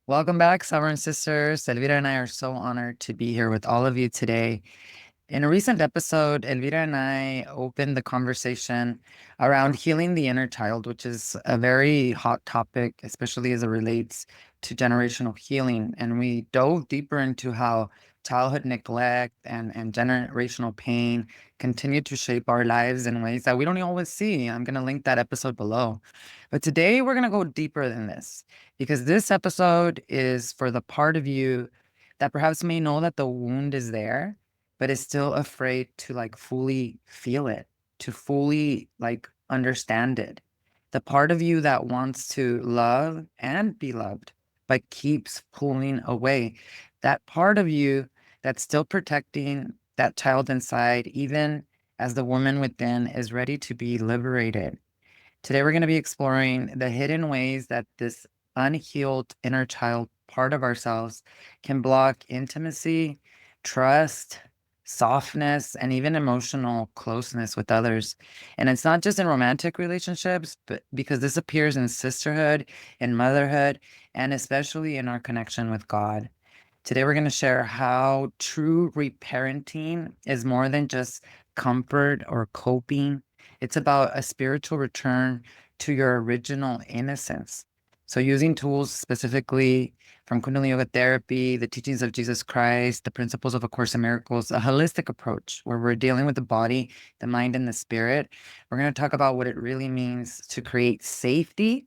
Welcome back, Sovereign Sisters. Elvira and I are so honored to be here with all of you today. In a recent episode, Elvira and I opened the conversation around healing the inner child, which is a very hot topic, especially as it relates to generational healing. And we dove deeper into how childhood neglect and generational pain continue to shape our lives in ways that we don't always see. I'm going to link that episode below. But today we're going to go deeper than this because this episode is for the part of you that perhaps may know that the wound is there but is still afraid to fully feel it, to fully understand it. The part of you that wants to love and be loved, but keeps pulling away. That part of you that's still protecting that child inside, even as the woman within is ready to be liberated. Today, we're going to be exploring the hidden ways that this unhealed inner child part of ourselves can block intimacy, trust, softness, and even emotional closeness with others. And it's not just in romantic relationships, but because this appears in sisterhood, in motherhood, and especially in our connection with God. Today, we're going to share how true reparenting is more than just comfort or coping. It's about a spiritual return to your original innocence. So, using tools specifically from Kundalini Yoga therapy, the teachings of Jesus Christ, the principles of A Course in Miracles, a holistic approach where we're dealing with the body, the mind, and the spirit. We're going to talk about what it really means to create safety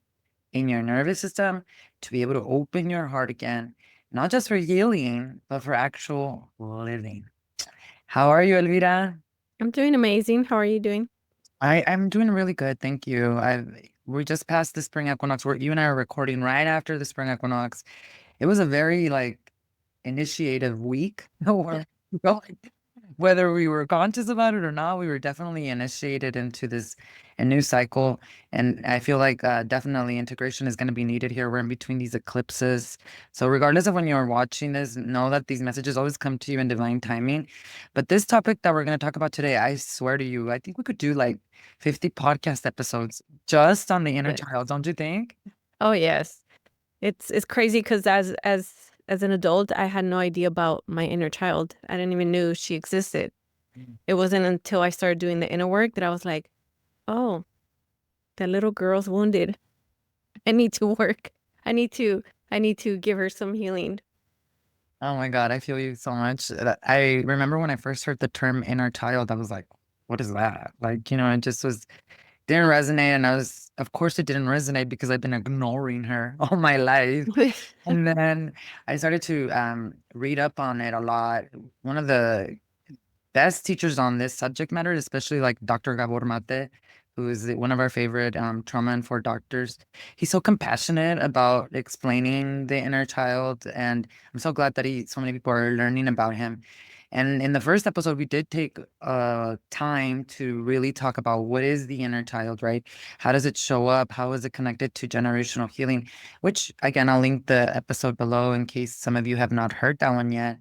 in your nervous system, to be able to open your heart again, not just for healing, but for actual living. How are you, Elvira? I'm doing amazing. How are you doing? I'm doing really good, thank you. We just passed the spring equinox. You and I are recording right after the spring equinox. It was a very initiative week. Where, whether we were conscious about it or not, we were definitely initiated into a new cycle. And I feel like definitely integration is going to be needed here. We're in between these eclipses. So regardless of when you're watching this, know that these messages always come to you in divine timing. But this topic that we're going to talk about today, I swear to you, I think we could do 50 podcast episodes just on the inner Yes. child, don't you think? Oh yes. It's crazy because as an adult, I had no idea about my inner child. I didn't even know she existed. It wasn't until I started doing the inner work that I was like, oh, that little girl's wounded. I need to work. I need to I need to give her some healing. Oh my God, I feel you so much. I remember when I first heard the term inner child, I was like, what is that? It just didn't resonate. And of course, it didn't resonate because I've been ignoring her all my life. And then I started to read up on it a lot. One of the best teachers on this subject matter, especially like Dr. Gabor Mate, who is one of our favorite trauma-informed doctors. He's so compassionate about explaining the inner child, and I'm so glad that so many people are learning about him. And in the first episode, we did take time to really talk about what is the inner child, right? How does it show up? How is it connected to generational healing? Which, again, I'll link the episode below in case some of you have not heard that one yet.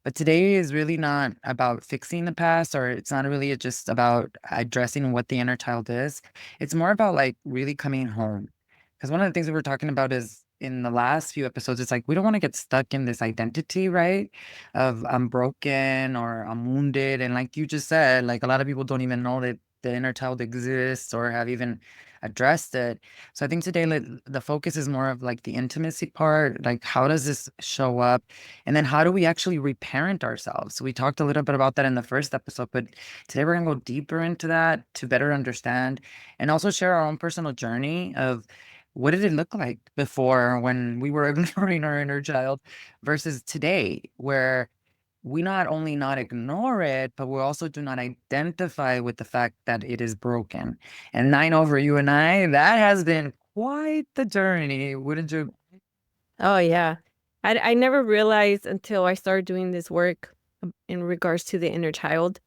But today is really not about fixing the past, or it's not really just about addressing what the inner child is. It's more about really coming home. Because one of the things that we're talking about is in the last few episodes, it's like we don't want to get stuck in this identity, right? Of I'm broken or I'm wounded. And like you just said, like a lot of people don't even know that the inner child exists or have even addressed it. So I think today the focus is more of the intimacy part, like how does this show up? And then how do we actually reparent ourselves? We talked a little bit about that in the first episode, but today we're going to go deeper into that to better understand and also share our own personal journey of what did it look like before when we were ignoring our inner child versus today, where we not only not ignore it, but we also do not identify with the fact that it is broken. And 9 over you and I, that has been quite the journey, wouldn't you? Oh yeah. I never realized until I started doing this work in regards to the inner child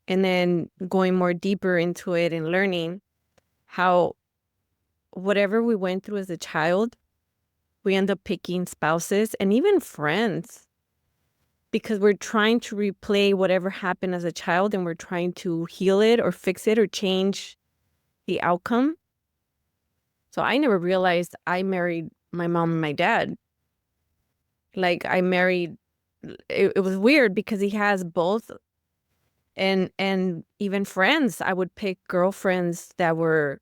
and then going more deeper into it and learning how whatever we went through as a child, we end up picking spouses and even friends because we're trying to replay whatever happened as a child and we're trying to heal it or fix it or change the outcome. So I never realized I married my mom and my dad. Like I married, it was weird because he has both, and even friends. I would pick girlfriends that were,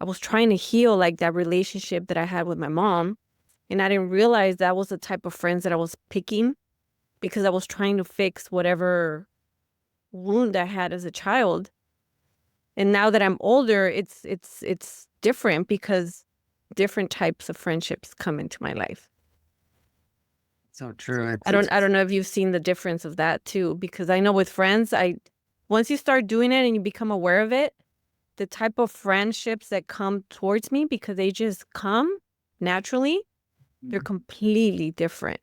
I was trying to heal like that relationship that I had with my mom, and I didn't realize that was the type of friends that I was picking because I was trying to fix whatever wound I had as a child. And now that I'm older, it's different because different types of friendships come into my life. So true. I don't know if you've seen the difference of that too, because I know with friends, once you start doing it and you become aware of it, the type of friendships that come towards me because they just come naturally, they're completely different.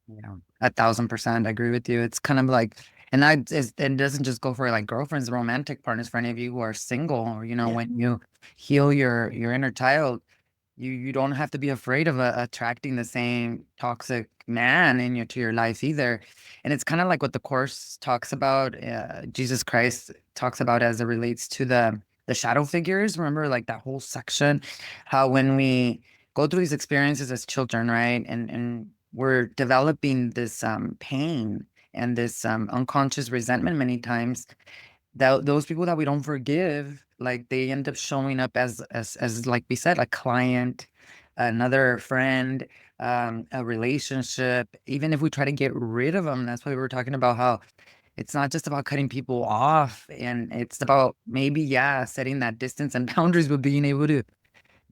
Yeah, 1,000% agree with you. It's kind of like, and that is, it doesn't just go for like girlfriends, romantic partners. For any of you who are single, or Yeah. when you heal your inner child, you don't have to be afraid of attracting the same toxic man to your life either. And it's kind of like what the course talks about. Jesus Christ talks about as it relates to the shadow figures. Remember, like that whole section, how when we go through these experiences as children, right, and we're developing this pain and this unconscious resentment many times, that those people that we don't forgive, like they end up showing up as like we said, a client, another friend, a relationship. Even if we try to get rid of them, that's why we were talking about how it's not just about cutting people off, and it's about maybe, yeah, setting that distance and boundaries, but being able to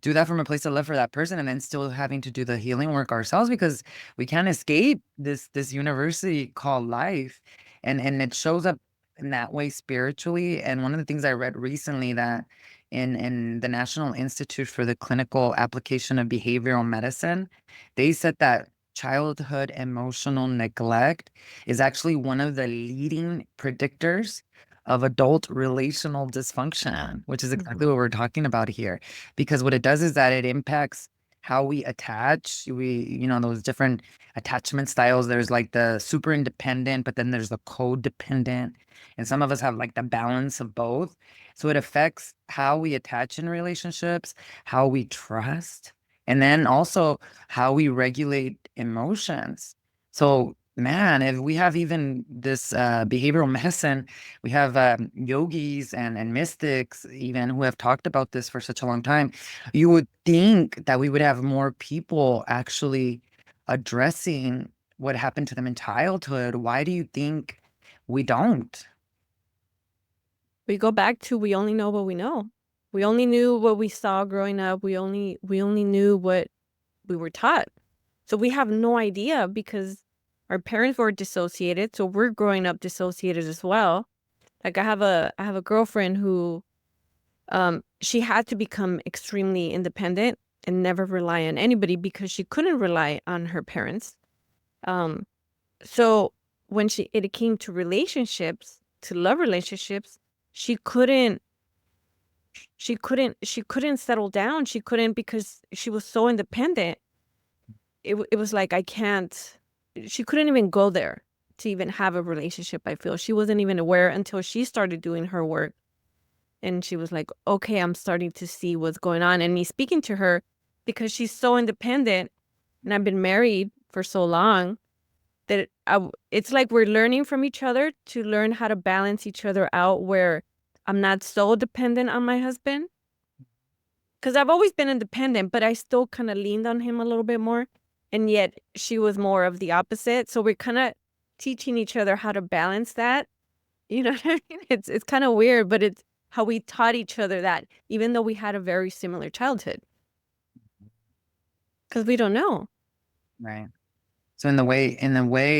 do that from a place of love for that person, and then still having to do the healing work ourselves, because we can't escape this university called life. And it shows up in that way spiritually. And one of the things I read recently, that in the National Institute for the Clinical Application of Behavioral Medicine, they said that childhood emotional neglect is actually one of the leading predictors of adult relational dysfunction, which is exactly what we're talking about here. Because what it does is that it impacts how we attach. Those different attachment styles. There's like the super independent, but then there's the codependent. And some of us have like the balance of both. So it affects how we attach in relationships, how we trust, and then also how we regulate emotions. So, man, if we have even this behavioral medicine, we have yogis and mystics even who have talked about this for such a long time. You would think that we would have more people actually addressing what happened to them in childhood. Why do you think we don't? We go back to we only know what we know. We only knew what we saw growing up. We only knew what we were taught. So we have no idea because our parents were dissociated, so we're growing up dissociated as well. Like I have a girlfriend who she had to become extremely independent and never rely on anybody because she couldn't rely on her parents. Um so when it came to relationships, to love relationships, she couldn't she couldn't settle down. She couldn't because she was so independent. It was like I can't. She couldn't even go there to even have a relationship. I feel she wasn't even aware until she started doing her work, and she was like, "Okay, I'm starting to see what's going on." And me speaking to her because she's so independent, and I've been married for so long that it's like we're learning from each other to learn how to balance each other out. Where I'm not so dependent on my husband because I've always been independent, but I still kind of leaned on him a little bit more. And yet she was more of the opposite. So we're kind of teaching each other how to balance that. You know what I mean? It's kind of weird, but it's how we taught each other that, even though we had a very similar childhood. Because we don't know. Right. So in the way,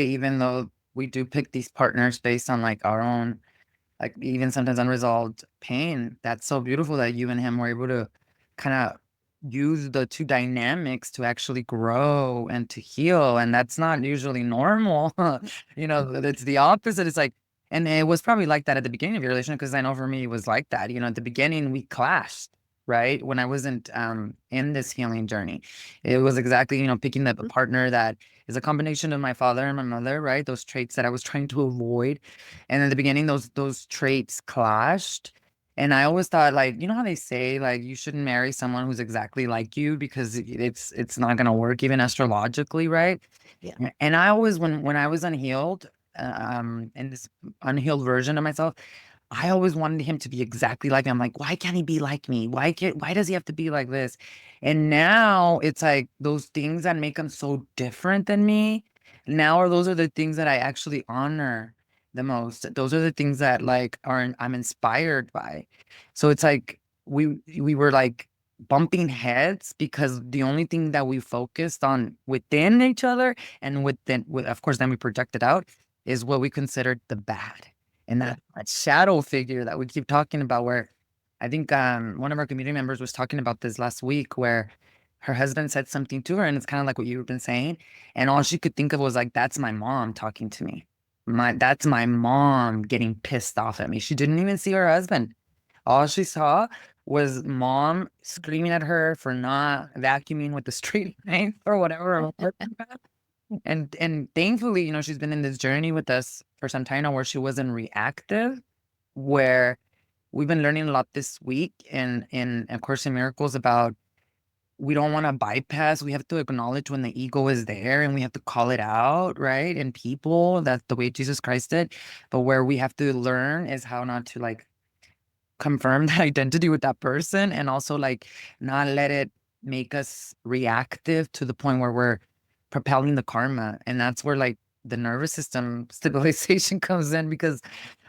even though we do pick these partners based on like our own, like even sometimes unresolved pain, that's so beautiful that you and him were able to kind of use the two dynamics to actually grow and to heal. And that's not usually normal. It's the opposite. It's like, and it was probably like that at the beginning of your relationship, because I know for me it was like that. At the beginning we clashed, right? When I wasn't in this healing journey. It was exactly, picking the partner that is a combination of my father and my mother, right? Those traits that I was trying to avoid. And in the beginning, those traits clashed. And I always thought, like, you know how they say, like, you shouldn't marry someone who's exactly like you because it's not gonna work even astrologically, right? Yeah. And I always, when I was unhealed, in this unhealed version of myself, I always wanted him to be exactly like me. I'm like, why can't he be like me? Why does he have to be like this? And now it's like those things that make him so different than me. Now are those are the things that I actually honor the most. Those are the things that like I'm inspired by. So it's like we were like bumping heads because the only thing that we focused on within each other and of course then we projected out is what we considered the bad. And Yeah. that shadow figure that we keep talking about, where I think one of our community members was talking about this last week, where her husband said something to her, and it's kind of like what you've been saying, and all she could think of was like, "That's my mom talking to me. That's my mom getting pissed off at me." She didn't even see her husband. All she saw was mom screaming at her for not vacuuming with the street light or whatever. And thankfully, she's been in this journey with us for some time now where she wasn't reactive, where we've been learning a lot this week in A Course in Miracles about we don't want to bypass. We have to acknowledge when the ego is there and we have to call it out, right? In people, that's the way Jesus Christ did. But where we have to learn is how not to like confirm that identity with that person and also like not let it make us reactive to the point where we're propelling the karma. And that's where like the nervous system stabilization comes in, because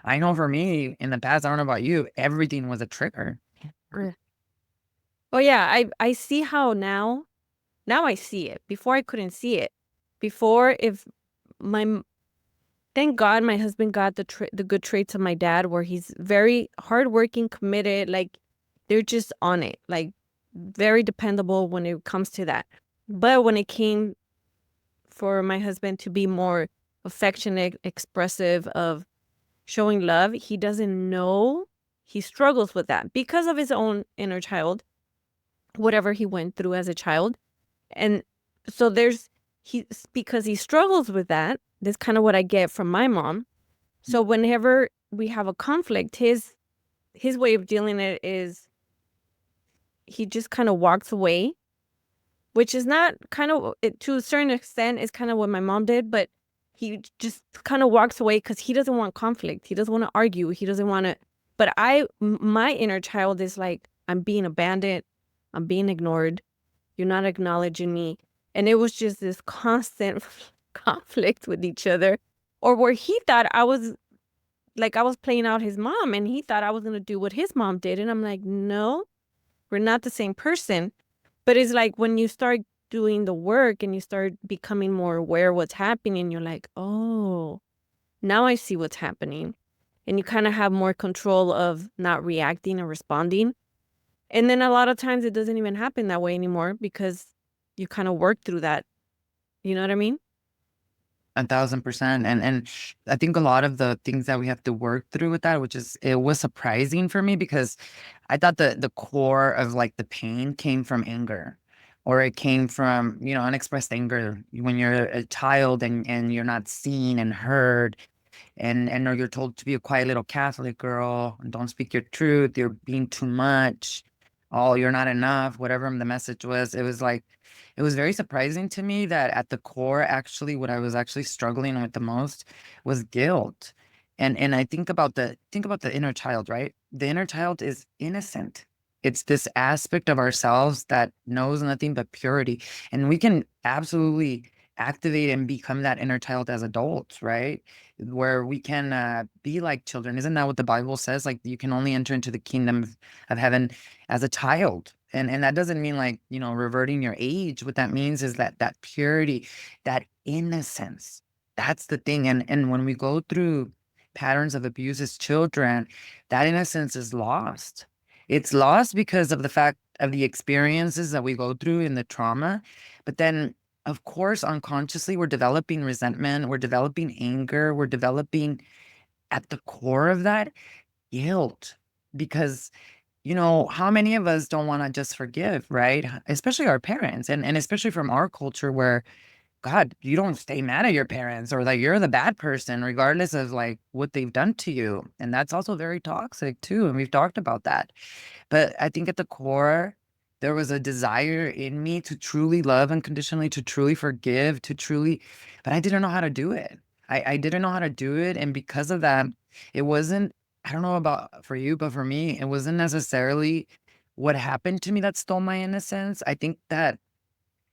I know for me in the past, I don't know about you, everything was a trigger. Yeah. Oh yeah, I see how now I see it. Before I couldn't see it. Before, if my thank God my husband got the good traits of my dad, where he's very hardworking, committed, like they're just on it, like very dependable when it comes to that. But when it came for my husband to be more affectionate, expressive of showing love, he doesn't know. He struggles with that because of his own inner child, whatever he went through as a child. And so because he struggles with that, that's kind of what I get from my mom. So whenever we have a conflict, his way of dealing it is he just kind of walks away, which is not kind of to a certain extent is kind of what my mom did, but he just kind of walks away because he doesn't want conflict. He doesn't want to argue. He doesn't want to. But my inner child is like, I'm being abandoned. I'm being ignored. You're not acknowledging me. And it was just this constant conflict with each other, or where he thought I was playing out his mom and he thought I was going to do what his mom did. And I'm like, no, we're not the same person. But it's like when you start doing the work and you start becoming more aware of what's happening, you're like, oh, now I see what's happening. And you kind of have more control of not reacting or responding. And then a lot of times it doesn't even happen that way anymore because you kind of work through that. You know what I mean? 1,000%. And I think a lot of the things that we have to work through with that, which is it was surprising for me because I thought the core of like the pain came from anger, or it came from, unexpressed anger when you're a child and you're not seen and heard, and or you're told to be a quiet little Catholic girl and don't speak your truth, you're being too much, oh, you're not enough, whatever the message was. It was like it was very surprising to me that at the core, actually, what I was actually struggling with the most was guilt. And I think about the inner child, right? The inner child is innocent. It's this aspect of ourselves that knows nothing but purity. And we can absolutely activate and become that inner child as adults, right? Where we can be like children. Isn't that what the Bible says? Like you can only enter into the kingdom of heaven as a child. And that doesn't mean like, reverting your age. What that means is that purity, that innocence. That's the thing. And when we go through patterns of abuse as children, that innocence is lost. It's lost because of the fact of the experiences that we go through in the trauma. But then, of course, unconsciously, we're developing resentment, we're developing anger, we're developing at the core of that guilt. Because how many of us don't want to just forgive, right? Especially our parents, and especially from our culture where God, you don't stay mad at your parents or that you're the bad person, regardless of like what they've done to you. And that's also very toxic too. And we've talked about that. But I think at the core, there was a desire in me to truly love unconditionally, to truly forgive, but I didn't know how to do it. I didn't know how to do it. And because of that, it wasn't, I don't know about for you, but for me, it wasn't necessarily what happened to me that stole my innocence. I think that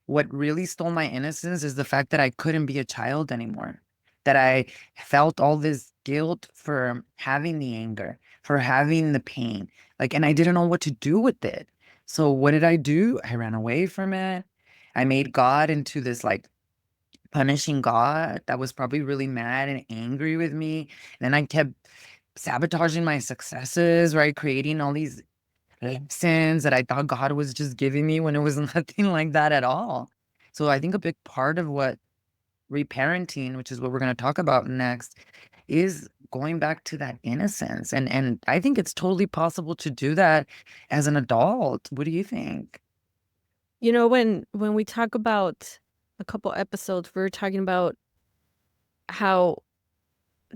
what really stole my innocence is the fact that I couldn't be a child anymore, that I felt all this guilt for having the anger, for having the pain, like, and I didn't know what to do with it. So what did I do? I ran away from it. I made God into this like punishing God that was probably really mad and angry with me. And then I kept sabotaging my successes, right? Creating all these lessons that I thought God was just giving me when it was nothing like that at all. So I think a big part of what reparenting, which is what we're going to talk about next, is going back to that innocence. And I think it's totally possible to do that as an adult. What do you think? You know, when we talk about a couple episodes, we were talking about how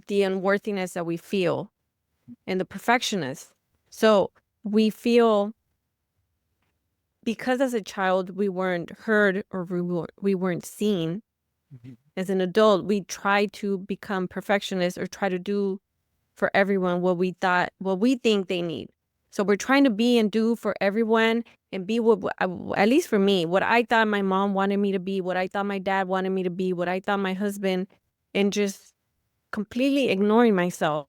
the unworthiness that we feel and the perfectionist. So we feel because as a child we weren't heard or we weren't seen. Mhm. As an adult, we try to become perfectionists or try to do for everyone what we think they need. So we're trying to be and do for everyone and be at least for me, what I thought my mom wanted me to be, what I thought my dad wanted me to be, what I thought my husband, and just completely ignoring myself.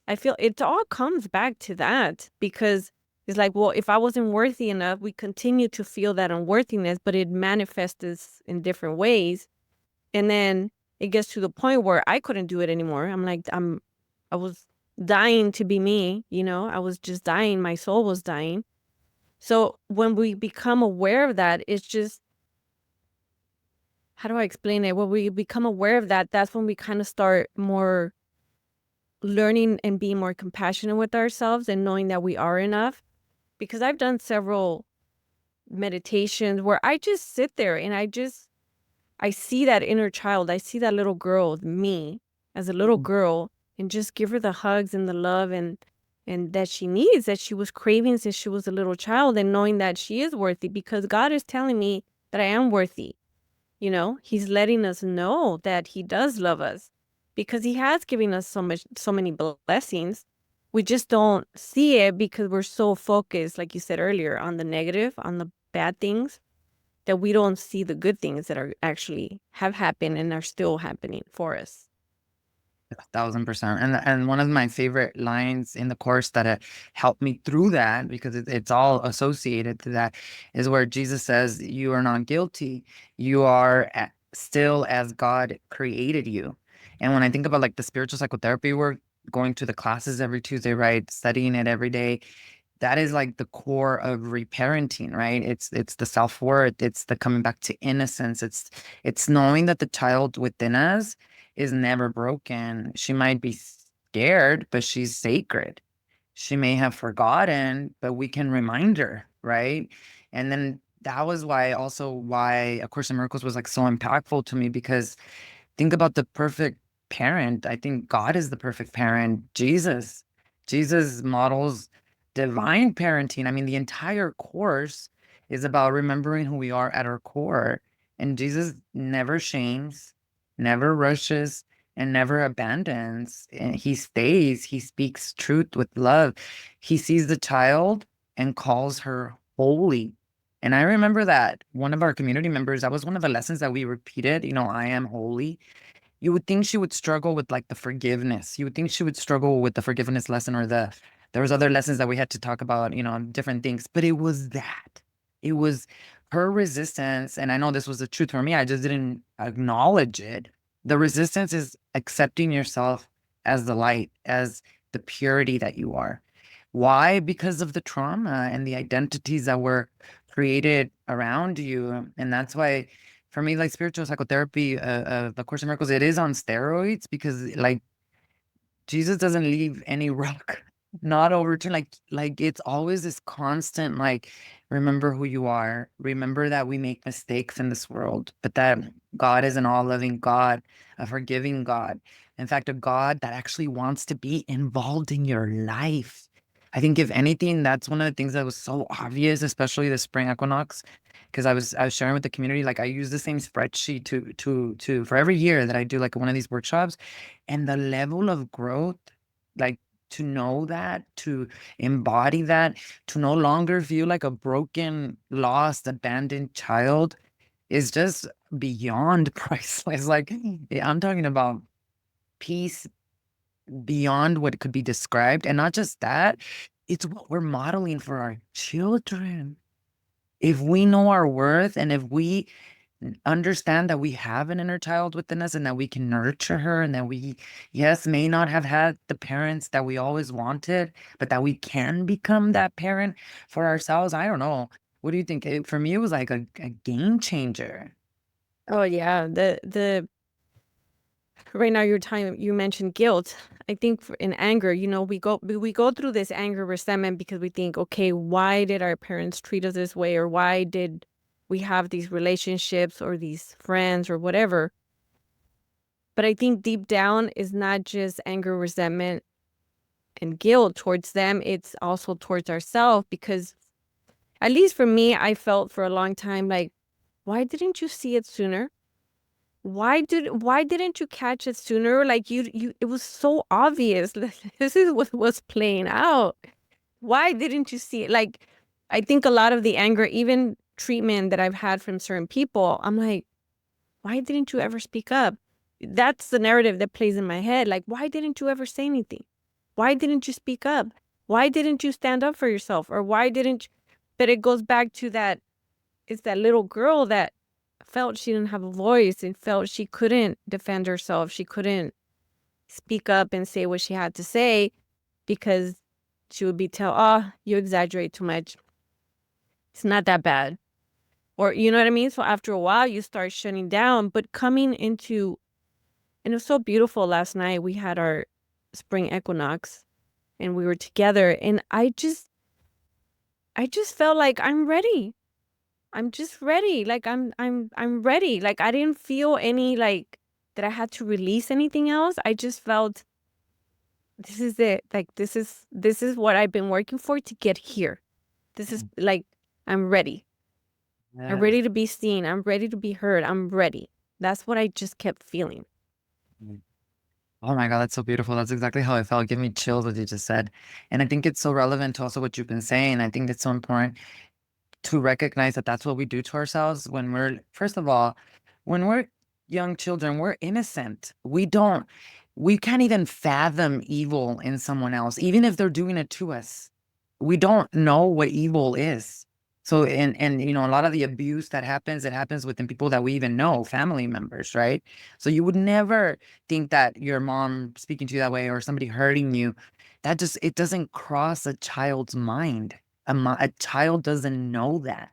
I feel it all comes back to that because it's like, well, if I wasn't worthy enough, we continue to feel that unworthiness, but it manifests in different ways. And then it gets to the point where I couldn't do it anymore. I was dying to be me, I was just dying. My soul was dying. So when we become aware of that, it's just, how do I explain it? When we become aware of that, that's when we kind of start more learning and being more compassionate with ourselves and knowing that we are enough. Because I've done several meditations where I just sit there and I see that inner child. I see that little girl, me, as a little girl, and just give her the hugs and the love and that she needs, that she was craving since she was a little child, and knowing that she is worthy because God is telling me that I am worthy. He's letting us know that he does love us because he has given us so many blessings. We just don't see it because we're so focused, like you said earlier, on the negative, on the bad things, that we don't see the good things that are actually have happened and are still happening for us. 1,000%. And one of my favorite lines in the course that helped me through that, because it's all associated to that, is where Jesus says, "You are not guilty. You are still as God created you." And when I think about like the spiritual psychotherapy work, going to the classes every Tuesday, right, studying it every day, that is like the core of reparenting, right? It's the self-worth, it's the coming back to innocence, it's knowing that the child within us is never broken. She might be scared, but she's sacred. She may have forgotten, but we can remind her, right? And then that was why A Course in Miracles was like so impactful to me, because think about the perfect parent. I think God is the perfect parent. Jesus models divine parenting. I mean, the entire course is about remembering who we are at our core. And Jesus never shames, never rushes, and never abandons. And he stays, he speaks truth with love. He sees the child and calls her holy. And I remember that one of our community members, that was one of the lessons that we repeated, I am holy. You would think she would struggle with like the forgiveness. You would think she would struggle with the forgiveness lesson, or there was other lessons that we had to talk about, different things. But it was that. It was her resistance. And I know this was the truth for me. I just didn't acknowledge it. The resistance is accepting yourself as the light, as the purity that you are. Why? Because of the trauma and the identities that were created around you. And that's why for me, like spiritual psychotherapy, the Course in Miracles, it is on steroids, because like Jesus doesn't leave any rock not overturned. Like it's always this constant, like, remember who you are. Remember that we make mistakes in this world, but that God is an all-loving God, a forgiving God. In fact, a God that actually wants to be involved in your life. I think if anything, that's one of the things that was so obvious, especially the spring equinox, because I was sharing with the community, like I use the same spreadsheet to for every year that I do like one of these workshops, and the level of growth, like to know that, to embody that, to no longer feel like a broken, lost, abandoned child is just beyond priceless. Like I'm talking about peace beyond what could be described. And not just that, it's what we're modeling for our children. If we know our worth and if we understand that we have an inner child within us and that we can nurture her and that we, yes, may not have had the parents that we always wanted, but that we can become that parent for ourselves. I don't know. What do you think? For me, it was like a game changer. Oh yeah, the right now you mentioned guilt. I think in anger, we go through this anger, resentment because we think, okay, why did our parents treat us this way, or why did we have these relationships or these friends or whatever. But I think deep down is not just anger, resentment, and guilt towards them. It's also towards ourselves, because at least for me, I felt for a long time like, why didn't you see it sooner? Why didn't you catch it sooner? Like it was so obvious. This is what was playing out. Why didn't you see it? Like, I think a lot of the anger, even treatment that I've had from certain people, I'm like, why didn't you ever speak up? That's the narrative that plays in my head. Like, why didn't you ever say anything? Why didn't you speak up? Why didn't you stand up for yourself? Or why didn't you? But it goes back to that, it's that little girl that felt she didn't have a voice and felt she couldn't defend herself. She couldn't speak up and say what she had to say because she would be told, oh, you exaggerate too much. It's not that bad. Or, you know what I mean? So after a while, you start shutting down. But coming into, and it was so beautiful last night. We had our spring equinox and we were together. And I just felt like I'm ready. I'm just ready. Like I'm ready. Like I didn't feel any like that I had to release anything else. I just felt this is it. Like this is what I've been working for to get here. This is like I'm ready. I'm Yes. ready to be seen. I'm ready to be heard. I'm ready. That's what I just kept feeling. Oh my God, that's so beautiful. That's exactly how I felt. Give me chills what you just said. And I think it's so relevant to also what you've been saying. I think it's so important to recognize that that's what we do to ourselves when we're, first of all, when we're young children, we're innocent. We can't even fathom evil in someone else, even if they're doing it to us. We don't know what evil is. So, and a lot of the abuse that happens, it happens within people that we even know, family members, right? So you would never think that your mom speaking to you that way or somebody hurting you, it doesn't cross a child's mind. A child doesn't know that.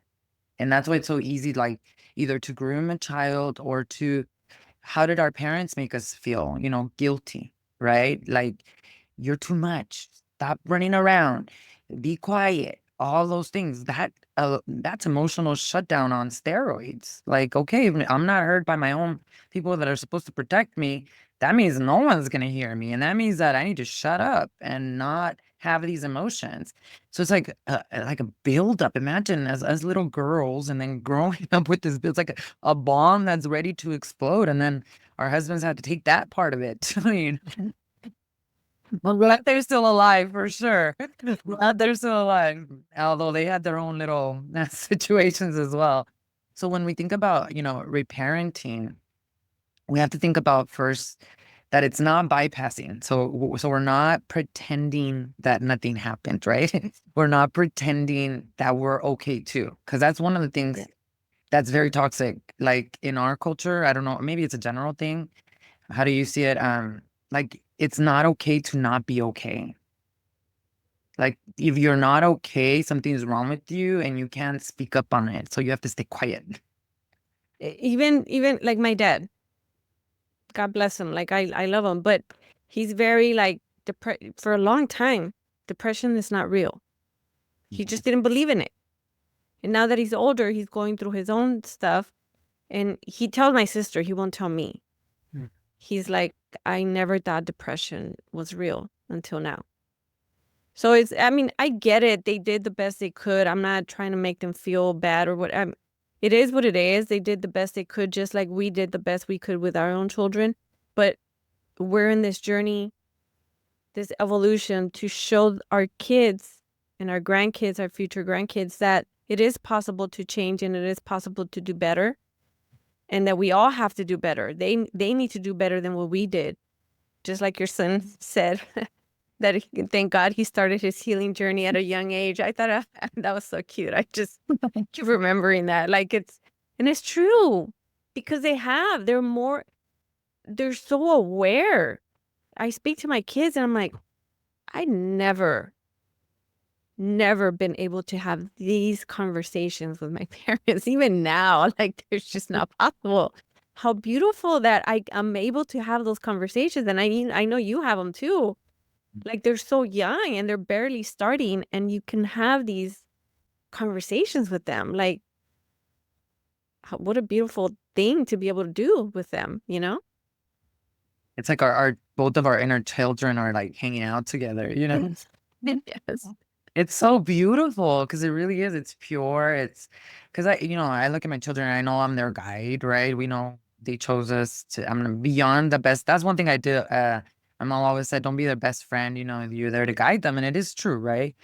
And that's why it's so easy, like either to groom a child or to, how did our parents make us feel? Guilty, right? Like, you're too much. Stop running around. Be quiet. All those things. That's emotional shutdown on steroids. Like, okay, if I'm not heard by my own people that are supposed to protect me, that means no one's gonna hear me, and that means that I need to shut up and not have these emotions. So it's like a buildup. Imagine as little girls, and then growing up with this. It's like a bomb that's ready to explode, and then our husbands had to take that part of it. Well, glad they're still alive for sure. Glad they're still alive, although they had their own little situations as well. So when we think about, reparenting, we have to think about first that it's not bypassing. So we're not pretending that nothing happened, right? We're not pretending that we're okay too, because that's one of the things Yeah. that's very toxic. Like in our culture, I don't know, maybe it's a general thing. How do you see it? Like it's not okay to not be okay. Like if you're not okay, something's wrong with you and you can't speak up on it. So you have to stay quiet. Even like my dad, God bless him. Like I love him, but he's very like for a long time, depression is not real. He just didn't believe in it. And now that he's older, he's going through his own stuff. And he tells my sister, he won't tell me. Mm. He's like, I never thought depression was real until now. So it's, I mean, I get it. They did the best they could. I'm not trying to make them feel bad or what. It is what it is. They did the best they could, just like we did the best we could with our own children. But we're in this journey, this evolution to show our kids and our grandkids, our future grandkids, that it is possible to change and it is possible to do better, and that we all have to do better. They need to do better than what we did. Just like your son said, that thank God he started his healing journey at a young age. I thought that was so cute. I just keep remembering that. Like it's true, because they're so aware. I speak to my kids and I'm like, I never been able to have these conversations with my parents. Even now, like, there's just not possible. How beautiful that I'm able to have those conversations. And I know you have them too. Like, they're so young and they're barely starting, and you can have these conversations with them. Like, what a beautiful thing to be able to do with them, you know? It's like our both of our inner children are like hanging out together, you know? Yes. It's so beautiful because it really is. It's pure. It's because I look at my children and I know I'm their guide, right? We know they chose us to, I'm beyond the best. That's one thing I do. My mom always said, don't be their best friend. You're there to guide them. And it is true, right?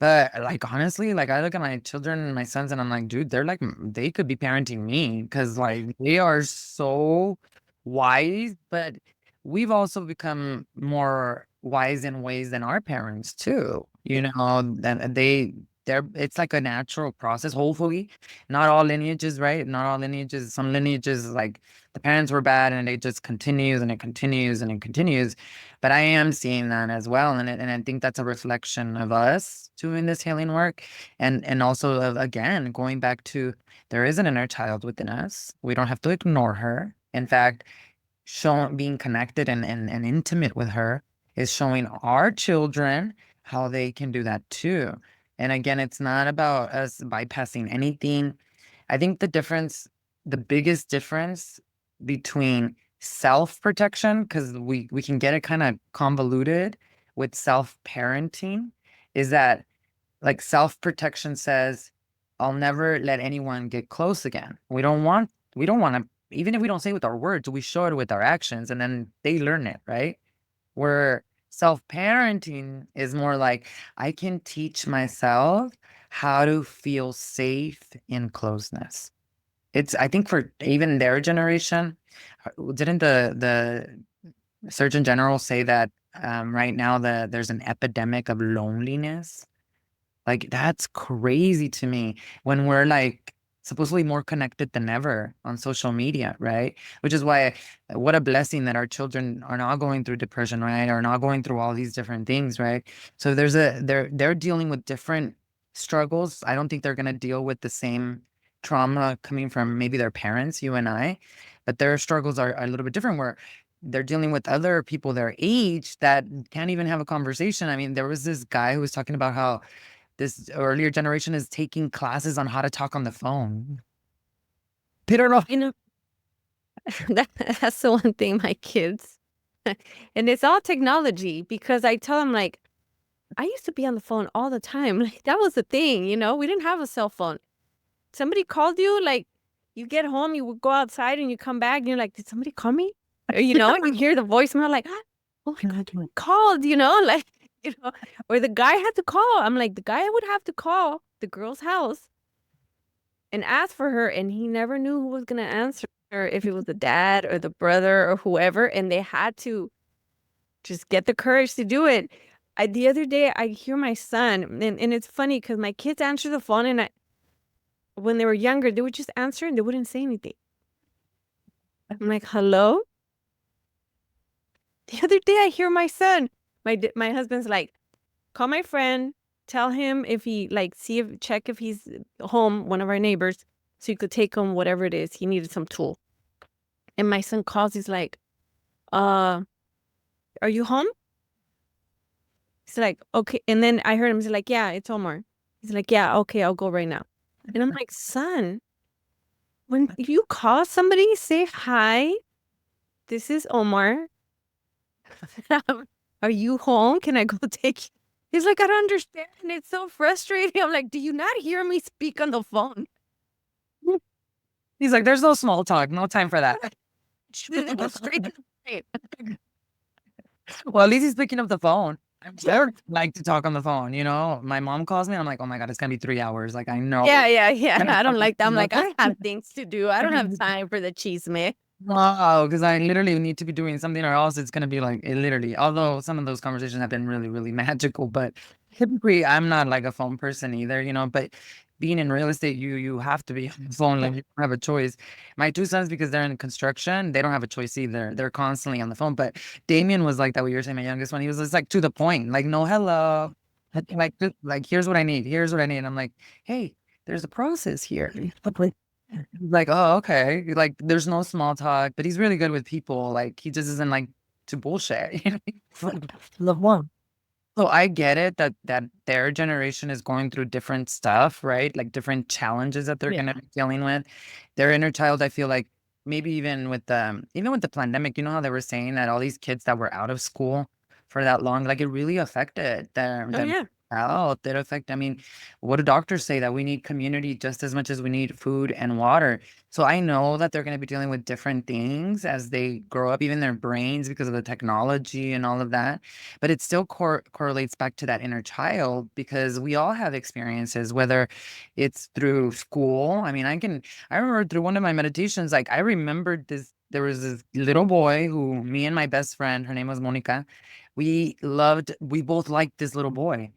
But like, honestly, like I look at my children and my sons and I'm like, dude, they're like, they could be parenting me because like they are so wise, but we've also become more wise in ways than our parents too. And they're it's like a natural process, hopefully. Not all lineages, right? Not all lineages. Some lineages, like the parents were bad and it just continues and it continues and it continues. But I am seeing that as well. And I think that's a reflection of us doing this healing work. And also of, again, going back to there is an inner child within us. We don't have to ignore her. In fact, being connected and intimate with her is showing our children how they can do that too. And again, it's not about us bypassing anything. I think the biggest difference between self-protection, because we can get it kind of convoluted with self-parenting, is that like self-protection says, I'll never let anyone get close again. We don't want to, even if we don't say it with our words, we show it with our actions and then they learn it, right? Where self-parenting is more like I can teach myself how to feel safe in closeness. I think for even their generation, didn't the Surgeon General say that right now there's an epidemic of loneliness? Like, that's crazy to me when we're like supposedly more connected than ever on social media, right? Which is why what a blessing that our children are not going through depression, right? Or not going through all these different things, right? So they're dealing with different struggles. I don't think they're gonna deal with the same trauma coming from maybe their parents, you and I, but their struggles are a little bit different where they're dealing with other people their age that can't even have a conversation. I mean, there was this guy who was talking about how this earlier generation is taking classes on how to talk on the phone. They don't know. You know, that's the one thing my kids, and it's all technology, because I tell them, like, I used to be on the phone all the time. Like, that was the thing, we didn't have a cell phone. Somebody called you, like, you get home, you would go outside and you come back and you're like, did somebody call me? Or, and you hear the voicemail, like, oh my God, you called, like, or the guy had to call. I'm like, the guy would have to call the girl's house and ask for her, and he never knew who was going to answer, if it was the dad or the brother or whoever, and they had to just get the courage to do it. The other day, I hear my son, and it's funny because my kids answer the phone, and when they were younger, they would just answer and they wouldn't say anything. I'm like, hello? The other day, I hear my son, my husband's like, call my friend, tell him if he, like, check if he's home, one of our neighbors, so you could take him whatever it is. He needed some tool. And my son calls, he's like, are you home? He's like, okay. And then I heard him, he's like, yeah, it's Omar. He's like, yeah, okay, I'll go right now. And I'm like, son, When you call somebody, say hi. This is Omar. Are you home? Can I go take you? He's like, I don't understand. It's so frustrating. I'm like, do you not hear me speak on the phone? He's like, there's no small talk, no time for that. Go straight to the point. Well, at least he's picking up the phone. I never like to talk on the phone, you know? My mom calls me, I'm like, oh my God, it's gonna be 3 hours. Like, I know. Yeah. I don't like that. I'm like, I have things to do. I don't have time for the chisme. Wow, because I literally need to be doing something or else it's gonna be like literally. Although some of those conversations have been really, really magical, but typically I'm not like a phone person either, you know. But being in real estate, you have to be on the phone, like you don't have a choice. My two sons, because they're in construction, they don't have a choice either. They're constantly on the phone. But Damien was like that. What you were saying, my youngest one, he was just like to the point, like no hello, like here's what I need, here's what I need. And I'm like, hey, there's a process here. Like, oh, okay. Like, there's no small talk, but he's really good with people. Like, he just isn't like to bullshit. You know? Love one. So I get it that their generation is going through different stuff, right? Like different challenges that they're gonna be dealing with. Their inner child, I feel like maybe even with the pandemic, you know how they were saying that all these kids that were out of school for that long, like it really affected their Yeah. health. It affect, I mean, what do doctors say that we need community just as much as we need food and water? So I know that they're gonna be dealing with different things as they grow up, even their brains because of the technology and all of that. But it still correlates back to that inner child because we all have experiences, whether it's through school. I mean, I remember through one of my meditations, like I remembered there was this little boy who me and my best friend, her name was Monica, we both liked this little boy.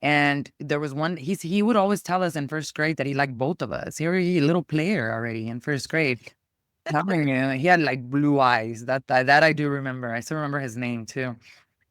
And there was one, he would always tell us in first grade that he liked both of us. He a little player already in first grade. Telling you, he had like blue eyes. That I do remember. I still remember his name too.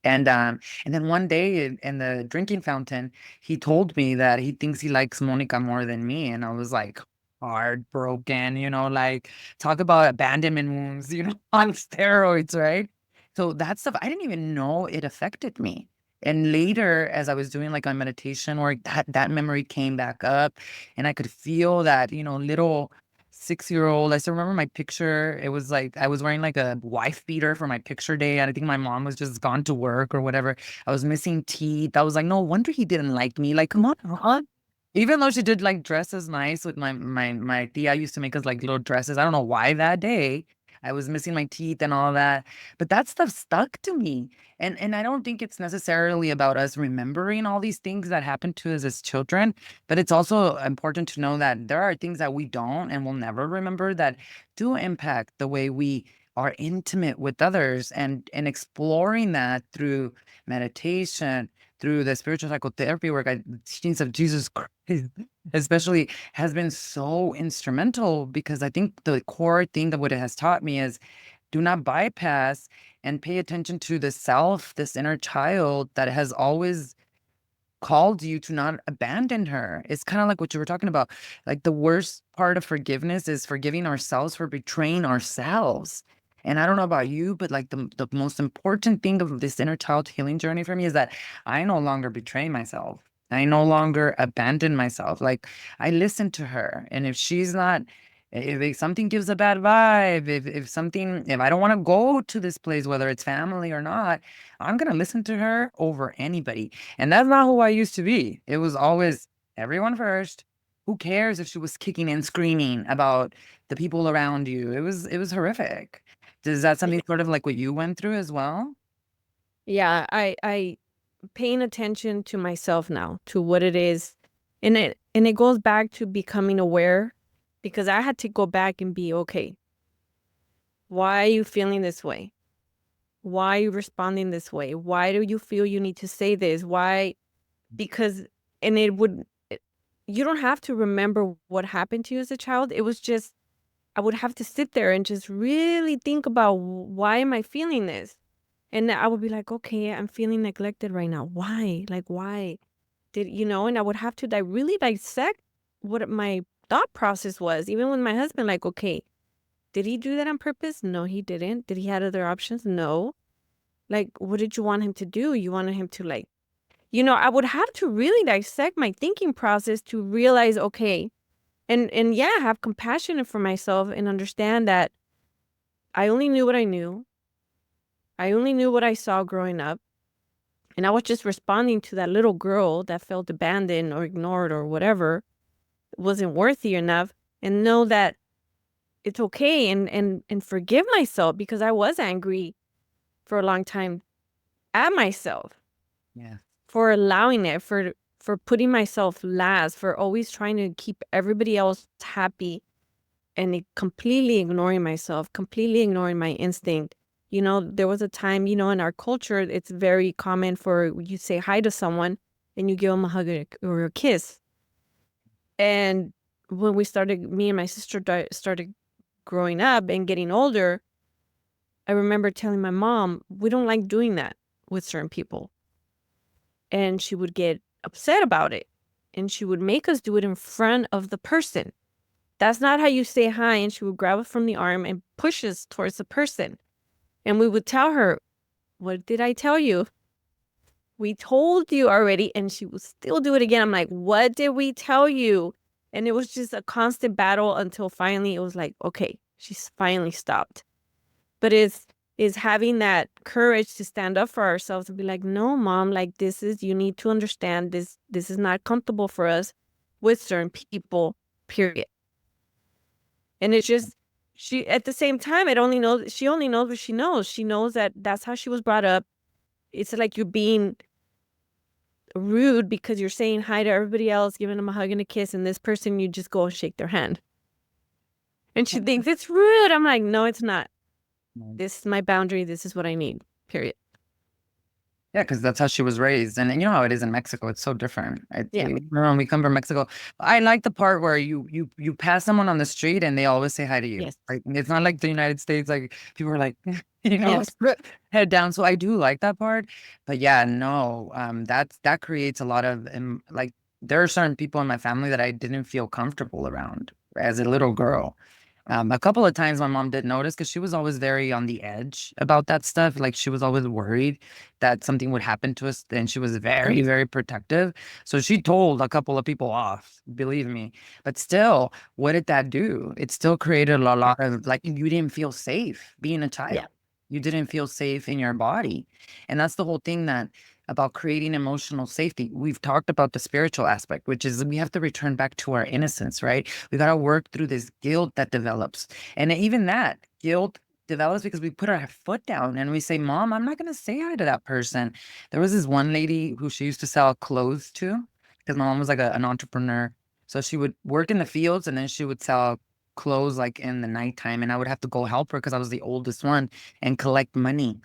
And then one day in the drinking fountain, he told me that he thinks he likes Monica more than me. And I was like heartbroken, you know, like talk about abandonment wounds, you know, on steroids, right? So that stuff, I didn't even know it affected me. And later, as I was doing like my meditation work, that memory came back up and I could feel that, you know, little 6-year-old. I still remember my picture. It was like I was wearing like a wife beater for my picture day. And I think my mom was just gone to work or whatever. I was missing teeth. I was like, no wonder he didn't like me. Like, come on, Ron. Even though she did like dresses nice with my tia used to make us like little dresses. I don't know why that day I was missing my teeth and all that. But that stuff stuck to me. And I don't think it's necessarily about us remembering all these things that happened to us as children. But it's also important to know that there are things that we don't and will never remember that do impact the way we are intimate with others and exploring that through meditation, through the spiritual psychotherapy work, the teachings of Jesus Christ, especially has been so instrumental because I think the core thing that what it has taught me is do not bypass and pay attention to the self, this inner child that has always called you to not abandon her. It's kind of like what you were talking about. Like the worst part of forgiveness is forgiving ourselves for betraying ourselves. And I don't know about you, but like the most important thing of this inner child healing journey for me is that I no longer betray myself. I no longer abandon myself. Like I listen to her. And if she's not, if something gives a bad vibe, if I don't want to go to this place, whether it's family or not, I'm gonna listen to her over anybody. And that's not who I used to be. It was always everyone first. Who cares if she was kicking and screaming about the people around you? It was horrific. Is that something sort of like what you went through as well? Yeah, I paying attention to myself now, to what it is. And it goes back to becoming aware because I had to go back and be okay. Why are you feeling this way? Why are you responding this way? Why do you feel you need to say this? Why? Because and you don't have to remember what happened to you as a child. It was just I would have to sit there and just really think about why am I feeling this? And I would be like, okay, I'm feeling neglected right now. Why? Like, why did and I would have to really dissect what my thought process was, even with my husband, like, okay, did he do that on purpose? No, he didn't. Did he have other options? No. Like, what did you want him to do? You wanted him to I would have to really dissect my thinking process to realize, okay, And yeah, have compassion for myself and understand that I only knew what I knew. I only knew what I saw growing up. And I was just responding to that little girl that felt abandoned or ignored or whatever, wasn't worthy enough, and know that it's okay, and forgive myself, because I was angry for a long time at myself Yeah. for allowing it, for putting myself last, for always trying to keep everybody else happy, and completely ignoring myself, completely ignoring my instinct. There was a time, in our culture, it's very common for you say hi to someone and you give them a hug or a kiss. And when me and my sister started growing up and getting older, I remember telling my mom, we don't like doing that with certain people. And she would get upset about it. And she would make us do it in front of the person. That's not how you say hi. And she would grab us from the arm and push us towards the person. And we would tell her, what did I tell you? We told you already. And she would still do it again. I'm like, what did we tell you? And it was just a constant battle until finally it was like, okay, she's finally stopped. But is having that courage to stand up for ourselves and be like, no, mom, like you need to understand this is not comfortable for us with certain people, period. And it's just, she, at the same time, she only knows what she knows. She knows that that's how she was brought up. It's like you're being rude because you're saying hi to everybody else, giving them a hug and a kiss, and this person, you just go and shake their hand. And she thinks it's rude. I'm like, no, it's not. This is my boundary. This is what I need, period. Yeah, because that's how she was raised. And you know how it is in Mexico. It's so different. Yeah. When we come from Mexico, I like the part where you pass someone on the street and they always say hi to you. Yes. Right? It's not like the United States, like people are like, you know, Yes. head down. So I do like that part. But yeah, no, that creates a lot of like there are certain people in my family that I didn't feel comfortable around as a little girl. A couple of times my mom did notice because she was always very on the edge about that stuff. Like she was always worried that something would happen to us, and she was very, very protective. So she told a couple of people off, believe me. But still, what did that do? It still created a lot of like you didn't feel safe being a child. Yeah. You didn't feel safe in your body. And that's the whole thing that about creating emotional safety. We've talked about the spiritual aspect, which is we have to return back to our innocence, right? We got to work through this guilt that develops. And even that guilt develops because we put our foot down and we say, Mom, I'm not going to say hi to that person. There was this one lady who she used to sell clothes to because my mom was like an entrepreneur. So she would work in the fields and then she would sell clothes like in the nighttime. And I would have to go help her because I was the oldest one and collect money.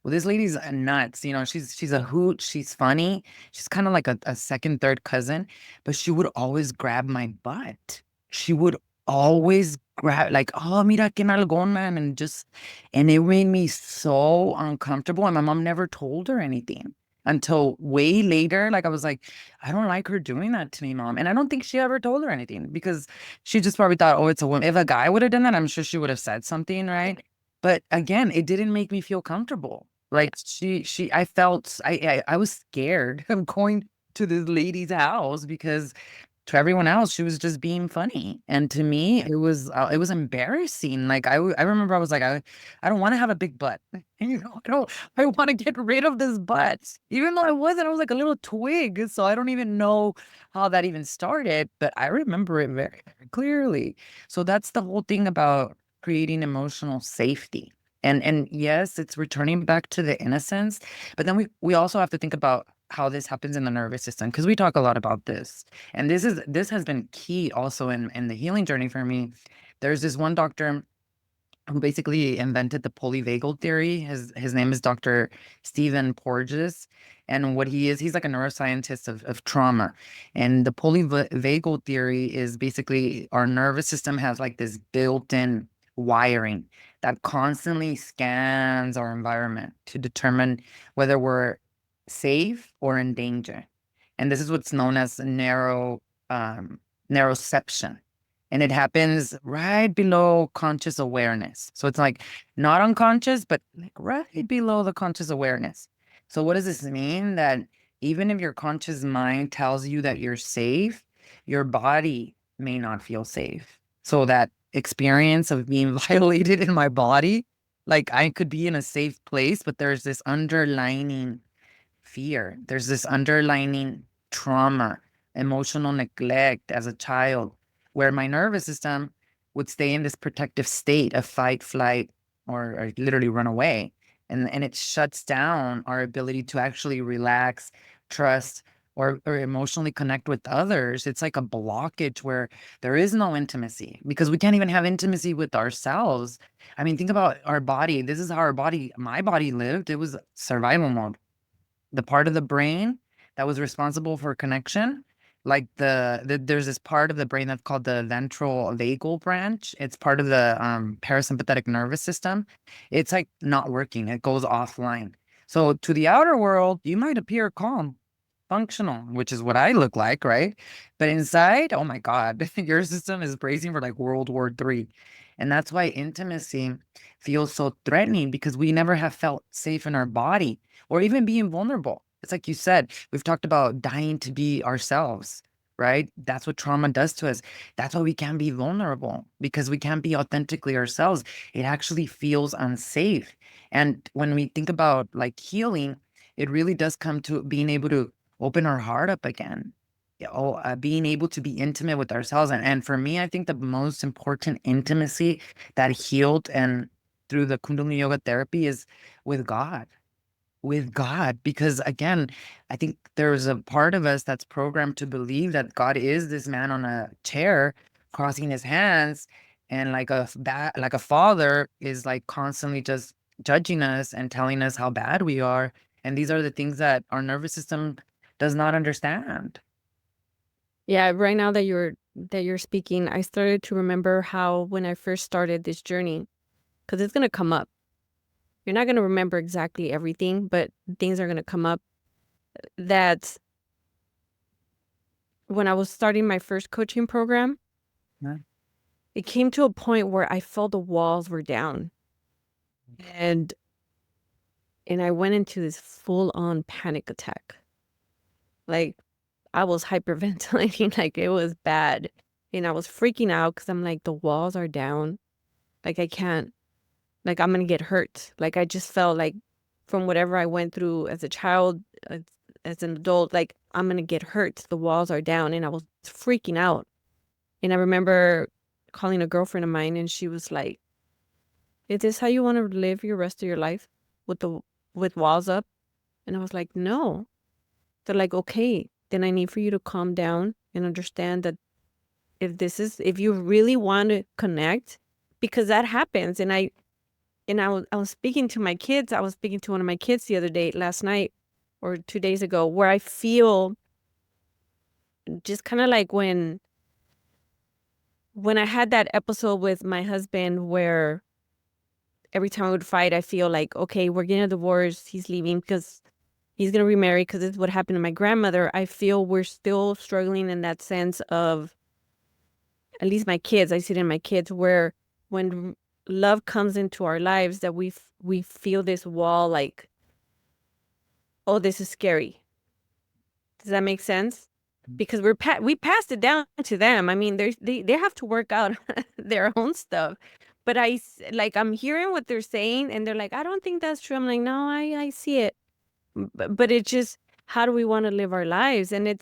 Well, this lady's nuts. You know, she's a hoot. She's funny. She's kind of like a second, third cousin, but she would always grab my butt. She would always grab like, oh, mira que nalgón, man, and it made me so uncomfortable. And my mom never told her anything until way later. Like I was like, I don't like her doing that to me, Mom. And I don't think she ever told her anything because she just probably thought, oh, it's a woman. If a guy would have done that, I'm sure she would have said something, right? But again, it didn't make me feel comfortable. Like I felt, I was scared of going to this lady's house because to everyone else, she was just being funny. And to me, it was embarrassing. Like I remember I was like, I don't want to have a big butt. You know, I want to get rid of this butt. Even though I was like a little twig. So I don't even know how that even started, but I remember it very, very clearly. So that's the whole thing about creating emotional safety. And yes, it's returning back to the innocence, but then we also have to think about how this happens in the nervous system because we talk a lot about this. And this has been key also in the healing journey for me. There's this one doctor who basically invented the polyvagal theory. His name is Dr. Stephen Porges. And what he is, he's like a neuroscientist of trauma. And the polyvagal theory is basically our nervous system has like this built-in wiring that constantly scans our environment to determine whether we're safe or in danger. And this is what's known as neuroception. And it happens right below conscious awareness. So it's like not unconscious, but like right below the conscious awareness. So what does this mean? That even if your conscious mind tells you that you're safe, your body may not feel safe. So that experience of being violated in my body, like I could be in a safe place, but there's this underlining fear. There's this underlining trauma, emotional neglect as a child, where my nervous system would stay in this protective state of fight, flight, or literally run away. And it shuts down our ability to actually relax, trust, or emotionally connect with others. It's like a blockage where there is no intimacy because we can't even have intimacy with ourselves. I mean, think about our body. This is how my body lived. It was survival mode. The part of the brain that was responsible for connection, like there's this part of the brain that's called the ventral vagal branch. It's part of the parasympathetic nervous system. It's like not working. It goes offline. So to the outer world, you might appear calm, functional, which is what I look like, right? But inside, oh my God, your system is bracing for like World War III. And that's why intimacy feels so threatening, because we never have felt safe in our body or even being vulnerable. It's like you said, we've talked about dying to be ourselves, right? That's what trauma does to us. That's why we can't be vulnerable, because we can't be authentically ourselves. It actually feels unsafe. And when we think about like healing, it really does come to being able to open our heart up again. Being able to be intimate with ourselves. And for me, I think the most important intimacy that healed and through the Kundalini yoga therapy is with God. With God, because again, I think there's a part of us that's programmed to believe that God is this man on a chair crossing his hands, and like a father is like constantly just judging us and telling us how bad we are. And these are the things that our nervous system does not understand. Yeah, right now that you're speaking, I started to remember how when I first started this journey, because it's gonna come up. You're not gonna remember exactly everything, but things are gonna come up. That when I was starting my first coaching program, Yeah. it came to a point where I felt the walls were down, and I went into this full-on panic attack. Like, I was hyperventilating, like, it was bad, and I was freaking out because 'cause I'm like, "The walls are down, like, I can't, like, I'm gonna get hurt." Like, I just felt like from whatever I went through as a child, as an adult, like, I'm gonna get hurt, the walls are down, and I was freaking out. And I remember calling a girlfriend of mine, and she was like, "Is this how you wanna live your rest of your life? With with walls up?" And I was like, "No." They're like, "Okay, then I need for you to calm down and understand that if you really want to connect, because that happens." And I was speaking to my kids. I was speaking to one of my kids the other day, last night or 2 days ago, where I feel just kinda like when I had that episode with my husband where every time we would fight, I feel like, okay, we're getting a divorce. He's leaving because he's going to remarry because this is what happened to my grandmother. I feel we're still struggling in that sense of, at least my kids, I see it in my kids, where when love comes into our lives, that we feel this wall like, oh, this is scary. Does that make sense? Because we passed it down to them. I mean, they have to work out their own stuff. But like, I'm hearing what they're saying, and they're like, I don't think that's true. I'm like, no, I see it. But it's just, how do we want to live our lives? And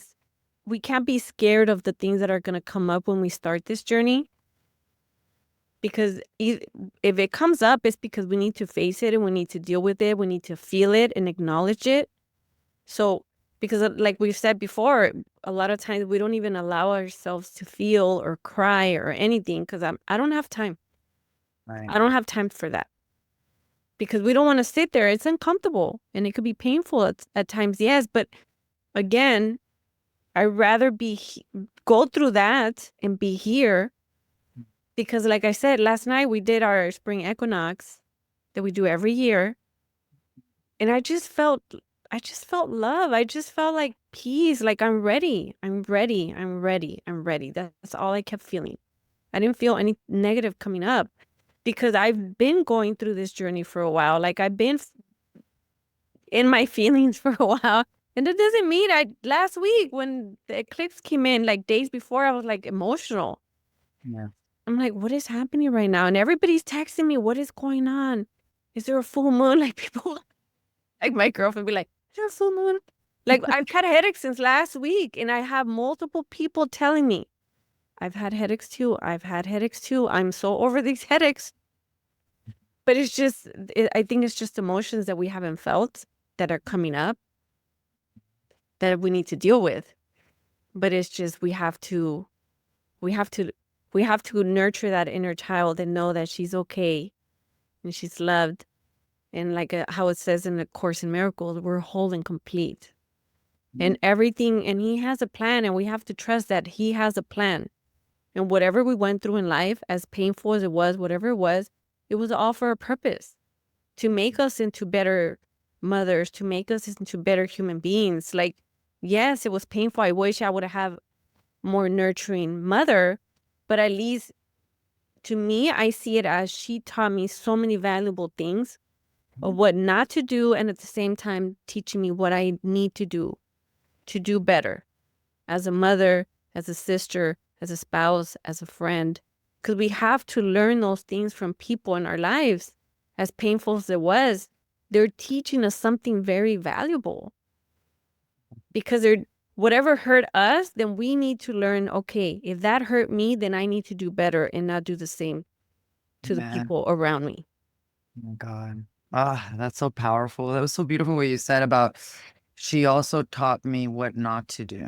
we can't be scared of the things that are going to come up when we start this journey. Because if it comes up, it's because we need to face it and we need to deal with it. We need to feel it and acknowledge it. So, because like we've said before, a lot of times we don't even allow ourselves to feel or cry or anything because I don't have time. Right. I don't have time for that. Because we don't want to sit there. It's uncomfortable and it could be painful at times, yes. But again, I'd rather go through that and be here. Because like I said, last night we did our spring equinox that we do every year. And I just felt love. I just felt like peace. Like, I'm ready. I'm ready. I'm ready. I'm ready. That's all I kept feeling. I didn't feel any negative coming up because I've been going through this journey for a while. Like, I've been in my feelings for a while. And it doesn't mean last week when the eclipse came in, like days before, I was like emotional. Yeah. I'm like, what is happening right now? And everybody's texting me, what is going on? Is there a full moon? Like people, like my girlfriend be like, is there a full moon? Like I've had a headache since last week and I have multiple people telling me, I've had headaches too. I've had headaches too. I'm so over these headaches. But it's just, I think it's just emotions that we haven't felt that are coming up that we need to deal with. But it's just, we have to nurture that inner child and know that she's okay and she's loved. And like how it says in the Course in Miracles, we're whole and complete. And everything, and he has a plan, and we have to trust that he has a plan. And whatever we went through in life, as painful as it was, whatever it was all for a purpose, to make us into better mothers, to make us into better human beings. Like, yes, it was painful. I wish I would have more nurturing mother, but at least to me, I see it as she taught me so many valuable things of what not to do, and at the same time teaching me what I need to do better as a mother, as a sister, as a spouse, as a friend. Because we have to learn those things from people in our lives. As painful as it was, they're teaching us something very valuable. Because whatever hurt us, then we need to learn, okay, if that hurt me, then I need to do better and not do the same to the people around me. Oh my God. Ah, that's so powerful. That was so beautiful what you said about she also taught me what not to do.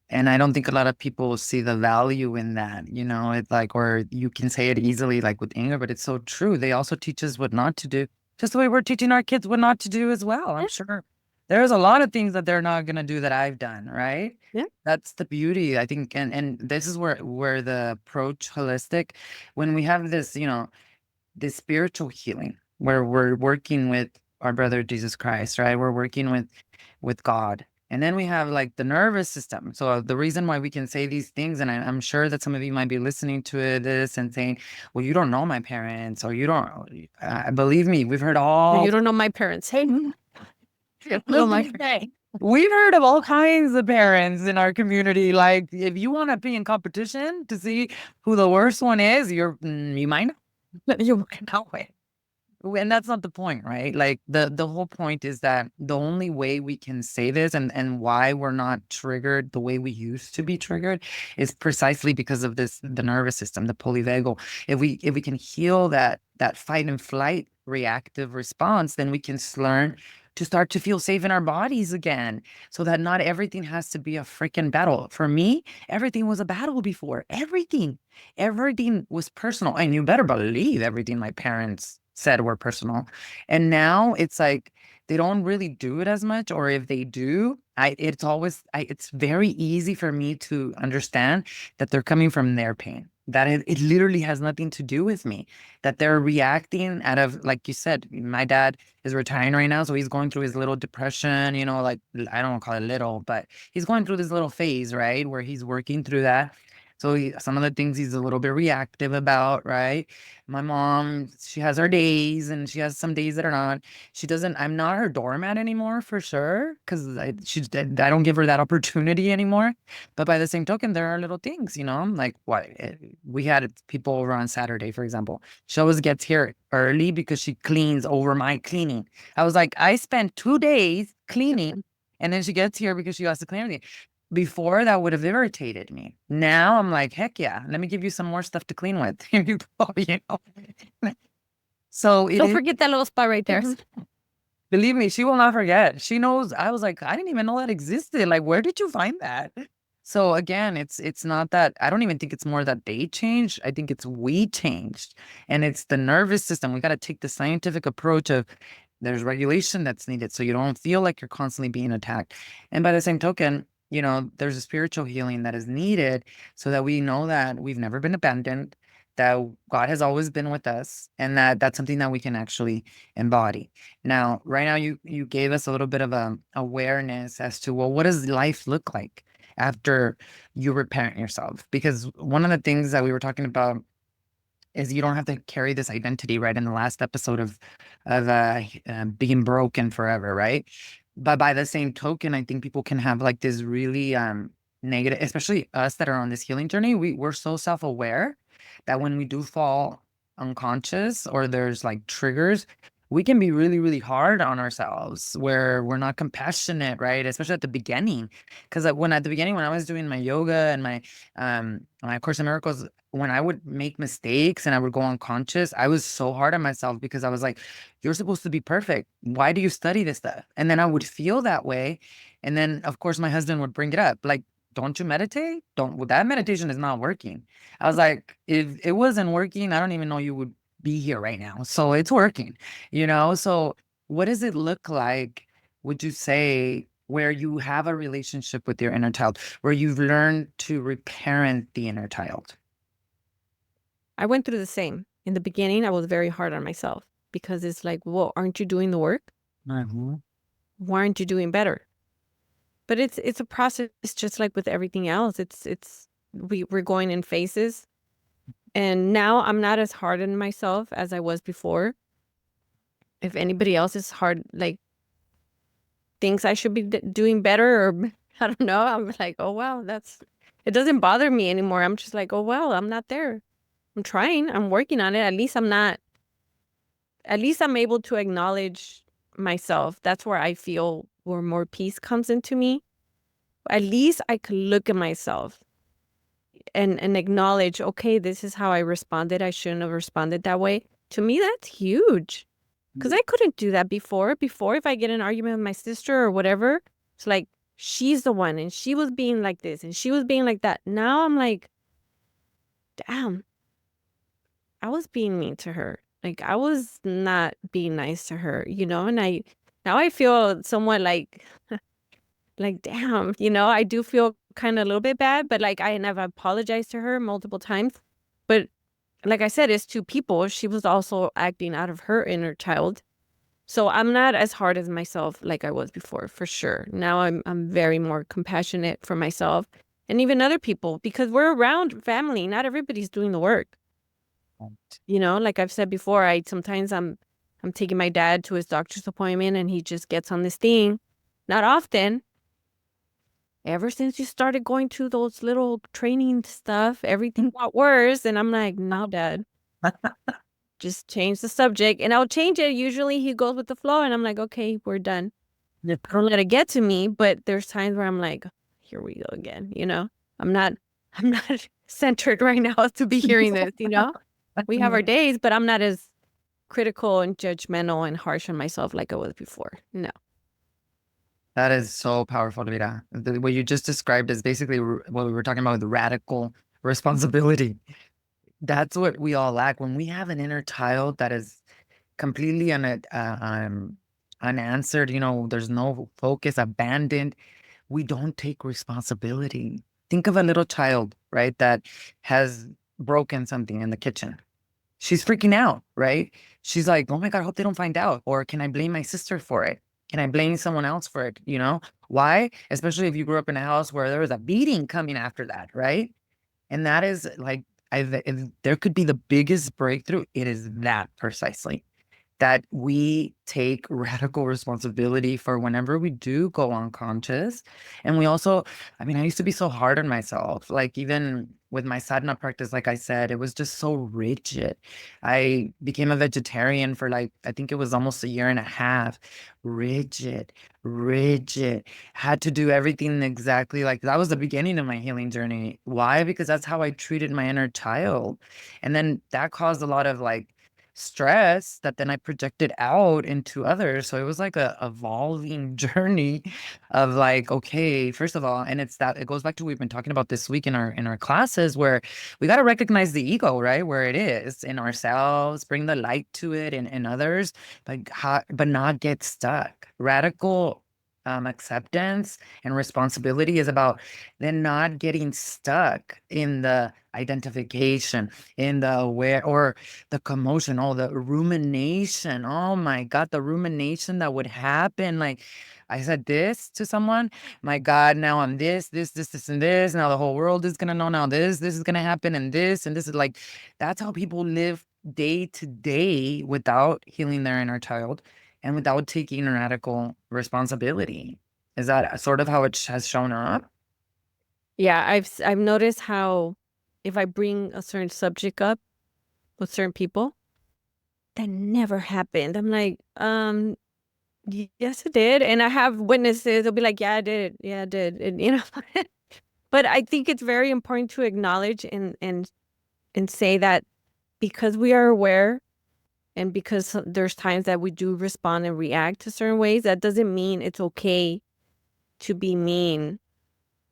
And I don't think a lot of people see the value in that, it's like, or you can say it easily, like with anger, but it's so true. They also teach us what not to do, just the way we're teaching our kids what not to do as well. I'm sure there's a lot of things that they're not going to do that I've done, right? Yeah. That's the beauty, I think. And this is where the approach holistic, when we have this, this spiritual healing where we're working with our brother Jesus Christ, right? We're working with God. And then we have like the nervous system. So the reason why we can say these things, and I'm sure that some of you might be listening to this and saying, well, you don't know my parents, or you don't, believe me, we've heard all. You don't know my parents. Hey, we've heard of all kinds of parents in our community. Like, if you want to be in competition to see who the worst one is, you might know. You might know it. And that's not the point, right? Like the whole point is that the only way we can say this and why we're not triggered the way we used to be triggered is precisely because of the nervous system, the polyvagal. If we can heal that fight and flight reactive response, then we can learn to start to feel safe in our bodies again, so that not everything has to be a freaking battle. For me, everything was a battle before. Everything was personal. And you better believe everything my parents said were personal. And now it's like they don't really do it as much, or if they do, it's very easy for me to understand that they're coming from their pain, that it literally has nothing to do with me, that they're reacting out of, like you said, my dad is retiring right now, so he's going through his little depression, like, I don't call it little, but he's going through this little phase, right, where he's working through that. So some of the things he's a little bit reactive about, right? My mom, she has her days, and she has some days that are not. I'm not her doormat anymore, for sure, because I don't give her that opportunity anymore. But by the same token, there are little things, like what we had people over on Saturday, for example. She always gets here early because she cleans over my cleaning. I was like, I spent 2 days cleaning, and then she gets here because she has to clean everything. Before, that would have irritated me. Now I'm like, heck yeah, let me give you some more stuff to clean with. Here you go, So don't forget that little spot right there. Believe me, she will not forget. She knows. I was like, I didn't even know that existed. Like, where did you find that? So again, it's not that, I don't even think it's more that they changed. I think it's we changed. And it's the nervous system. We got to take the scientific approach of there's regulation that's needed, so you don't feel like you're constantly being attacked. And by the same token, there's a spiritual healing that is needed, so that we know that we've never been abandoned, that God has always been with us, and that that's something that we can actually embody. Now, right now, you gave us a little bit of a awareness as to, well, what does life look like after you reparent yourself? Because one of the things that we were talking about is you don't have to carry this identity, right? In the last episode of being broken forever, right? But by the same token, I think people can have like this really negative, especially us that are on this healing journey. We're so self-aware that when we do fall unconscious or there's like triggers, we can be really, really hard on ourselves where we're not compassionate, right? Especially at the beginning. Because when at the beginning, when I was doing my yoga and my Course in Miracles, when I would make mistakes and I would go unconscious, I was so hard on myself because I was like, you're supposed to be perfect. Why do you study this stuff? And then I would feel that way. And then, of course, my husband would bring it up like, don't you meditate? Don't, well, that meditation is not working. I was like, if it wasn't working, I don't even know you would be here right now. So it's working, you know? So what does it look like, would you say, where you have a relationship with your inner child, where you've learned to reparent the inner child? I went through the same. In the beginning, I was very hard on myself because it's like, well, aren't you doing the work? Mm-hmm. Why aren't you doing better? But it's a process. It's just like with everything else. We're going in phases. And now I'm not as hard on myself as I was before. If anybody else is hard, like thinks I should be doing better, or I don't know, I'm like, oh, wow, it doesn't bother me anymore. I'm just like, oh, well, I'm not there. I'm trying. I'm working on it. At least I'm able to acknowledge myself. That's where I feel where more peace comes into me. At least I could look at myself and acknowledge, okay, this is how I responded. I shouldn't have responded that way. To me, that's huge. Because I couldn't do that before. Before, if I get in an argument with my sister or whatever, it's like, she's the one and she was being like this and she was being like that. Now I'm like, damn, I was being mean to her. Like, I was not being nice to her, you know? And now I feel somewhat like damn, you know, I do feel kind of a little bit bad, but like, I never apologized to her multiple times. But like I said, it's two people. She was also acting out of her inner child. So I'm not as hard as myself like I was before, for sure. Now I'm very more compassionate for myself and even other people because we're around family. Not everybody's doing the work. You know, like I've said before, I'm taking my dad to his doctor's appointment and he just gets on this thing. Not often. Ever since you started going to those little training stuff, everything got worse. And I'm like, no, Dad, just change the subject. And I'll change it. Usually he goes with the flow. And I'm like, okay, we're done. Yeah. I don't let it get to me. But there's times where I'm like, here we go again. You know, I'm not centered right now to be hearing this, you know? We have our days, but I'm not as critical and judgmental and harsh on myself like I was before. No. That is so powerful, Elvira. What you just described is basically what we were talking about with radical responsibility. That's what we all lack. When we have an inner child that is completely unanswered, you know, there's no focus, abandoned, we don't take responsibility. Think of a little child, right, that has broken something in the kitchen. She's freaking out, right? She's like, oh my God, I hope they don't find out. Or can I blame my sister for it? Can I blame someone else for it? You know, why? Especially if you grew up in a house where there was a beating coming after that, right? And that is like, if there could be the biggest breakthrough, it is that precisely. That we take radical responsibility for whenever we do go unconscious. And we also, I mean, I used to be so hard on myself. Like even with my sadhana practice, like I said, it was just so rigid. I became a vegetarian for like, I think it was almost a year and a half. Rigid, rigid. Had to do everything exactly like that was the beginning of my healing journey. Why? Because that's how I treated my inner child. And then that caused a lot of like stress that then I projected out into others. So it was like a evolving journey of like, okay, first of all, and it's that it goes back to what we've been talking about this week in our classes where we got to recognize the ego, right? Where it is in ourselves, bring the light to it in others, but not get stuck. Radical acceptance and responsibility is about then not getting stuck in the identification, in the aware or the commotion, oh, the rumination. Oh my God, the rumination that would happen. Like I said this to someone, my God, now I'm this, and this. Now the whole world is gonna know now this is gonna happen, and this is like, that's how people live day to day without healing their inner child. and without taking radical responsibility. Is that sort of how it has shown up? Yeah, I've noticed how if I bring a certain subject up with certain people, that never happened. I'm like, yes, it did. And I have witnesses. They'll be like, yeah, I did. Yeah, I did. And, but I think it's very important to acknowledge and say that because we are aware and because there's times that we do respond and react to certain ways, that doesn't mean it's okay to be mean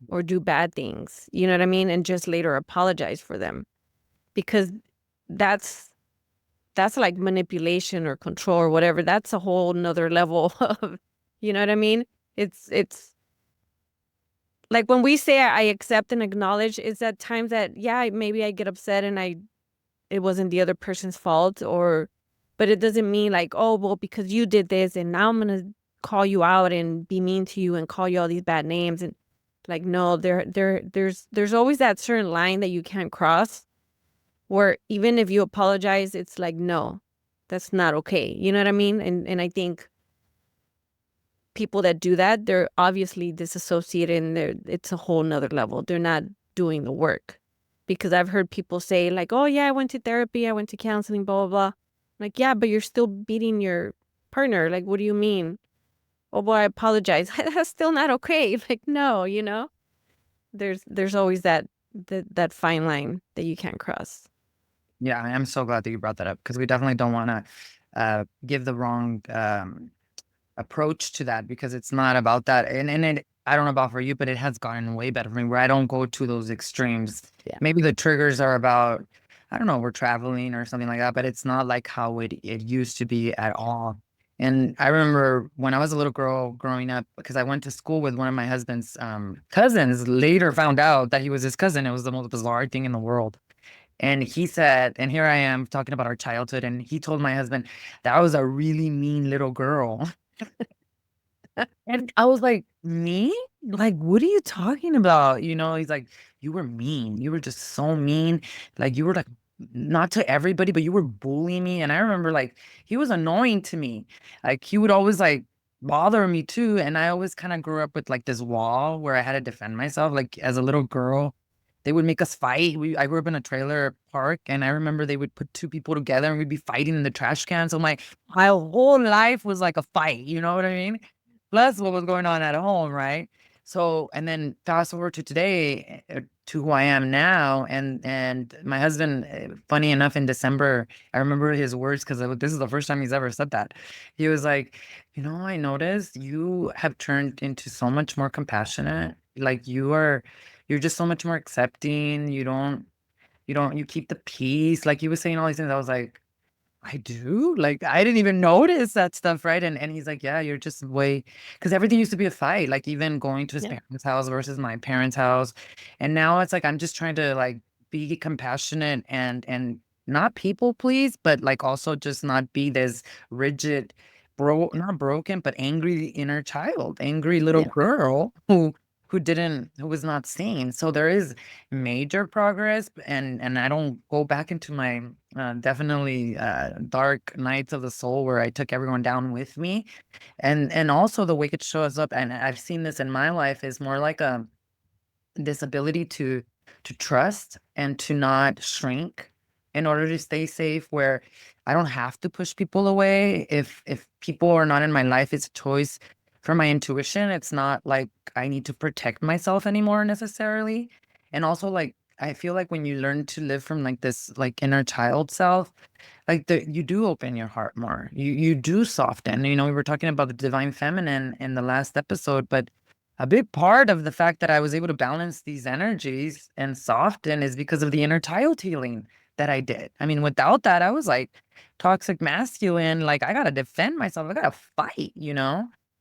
or do bad things. You know what I mean? And just later apologize for them, because that's like manipulation or control or whatever. That's a whole nother level of, you know what I mean? It's like when we say I accept and acknowledge, it's at times that, yeah, maybe I get upset and it wasn't the other person's fault, but it doesn't mean like, oh, well, because you did this and now I'm going to call you out and be mean to you and call you all these bad names. And like, no, there's always that certain line that you can't cross, where even if you apologize, it's like, no, that's not okay. You know what I mean? And I think people that do that, they're obviously disassociated and it's a whole nother level. They're not doing the work. Because I've heard people say like, oh yeah, I went to therapy, I went to counseling, blah, blah, blah. Like, yeah, but you're still beating your partner. Like, what do you mean? Oh boy, I apologize. That's still not okay. Like, no, there's always that fine line that you can't cross. Yeah, I am so glad that you brought that up, because we definitely don't want to give the wrong approach to that, because it's not about that. And it, I don't know about for you, but it has gotten way better for me, where I don't go to those extremes. Yeah. Maybe the triggers are about, I don't know, we're traveling or something like that, but it's not like how it used to be at all. And I remember when I was a little girl growing up, because I went to school with one of my husband's cousins, later found out that he was his cousin. It was the most bizarre thing in the world. And he said, and here I am talking about our childhood, and he told my husband, that was a really mean little girl. And I was like, "Me? Like, what are you talking about?" He's like, "You were mean. You were just so mean. Like, you were like, not to everybody, but you were bullying me." And I remember, like, he was annoying to me. Like, he would always like bother me too. And I always kind of grew up with like this wall where I had to defend myself. Like, as a little girl, they would make us fight. I grew up in a trailer park, and I remember they would put two people together and we'd be fighting in the trash can. So my whole life was like a fight. You know what I mean? Plus what was going on at home, right? So, and then fast forward to today, to who I am now, and my husband, funny enough, in December, I remember his words, because this is the first time he's ever said that. He was like, I noticed you have turned into so much more compassionate. Like, you're just so much more accepting. You keep the peace. Like, he was saying all these things. I was like, I do? Like, I didn't even notice that stuff, right? And he's like, "Yeah, you're just way," because everything used to be a fight, like even going to his Yeah. parents' house versus my parents' house. And now it's like I'm just trying to like be compassionate and not people please, but like also just not be this rigid, not broken, but angry inner child, angry little Yeah. girl who was not seen. So there is major progress, and I don't go back into my definitely dark nights of the soul where I took everyone down with me. And also the way it shows up, and I've seen this in my life, is more like this ability to trust and to not shrink in order to stay safe, where I don't have to push people away. If people are not in my life, it's a choice for my intuition. It's not like I need to protect myself anymore necessarily. And also, like, I feel like when you learn to live from like this like inner child self, like you do open your heart more. You do soften. We were talking about the divine feminine in the last episode, but a big part of the fact that I was able to balance these energies and soften is because of the inner child healing that I did. I mean, without that, I was like toxic masculine. Like, I gotta defend myself. I gotta fight.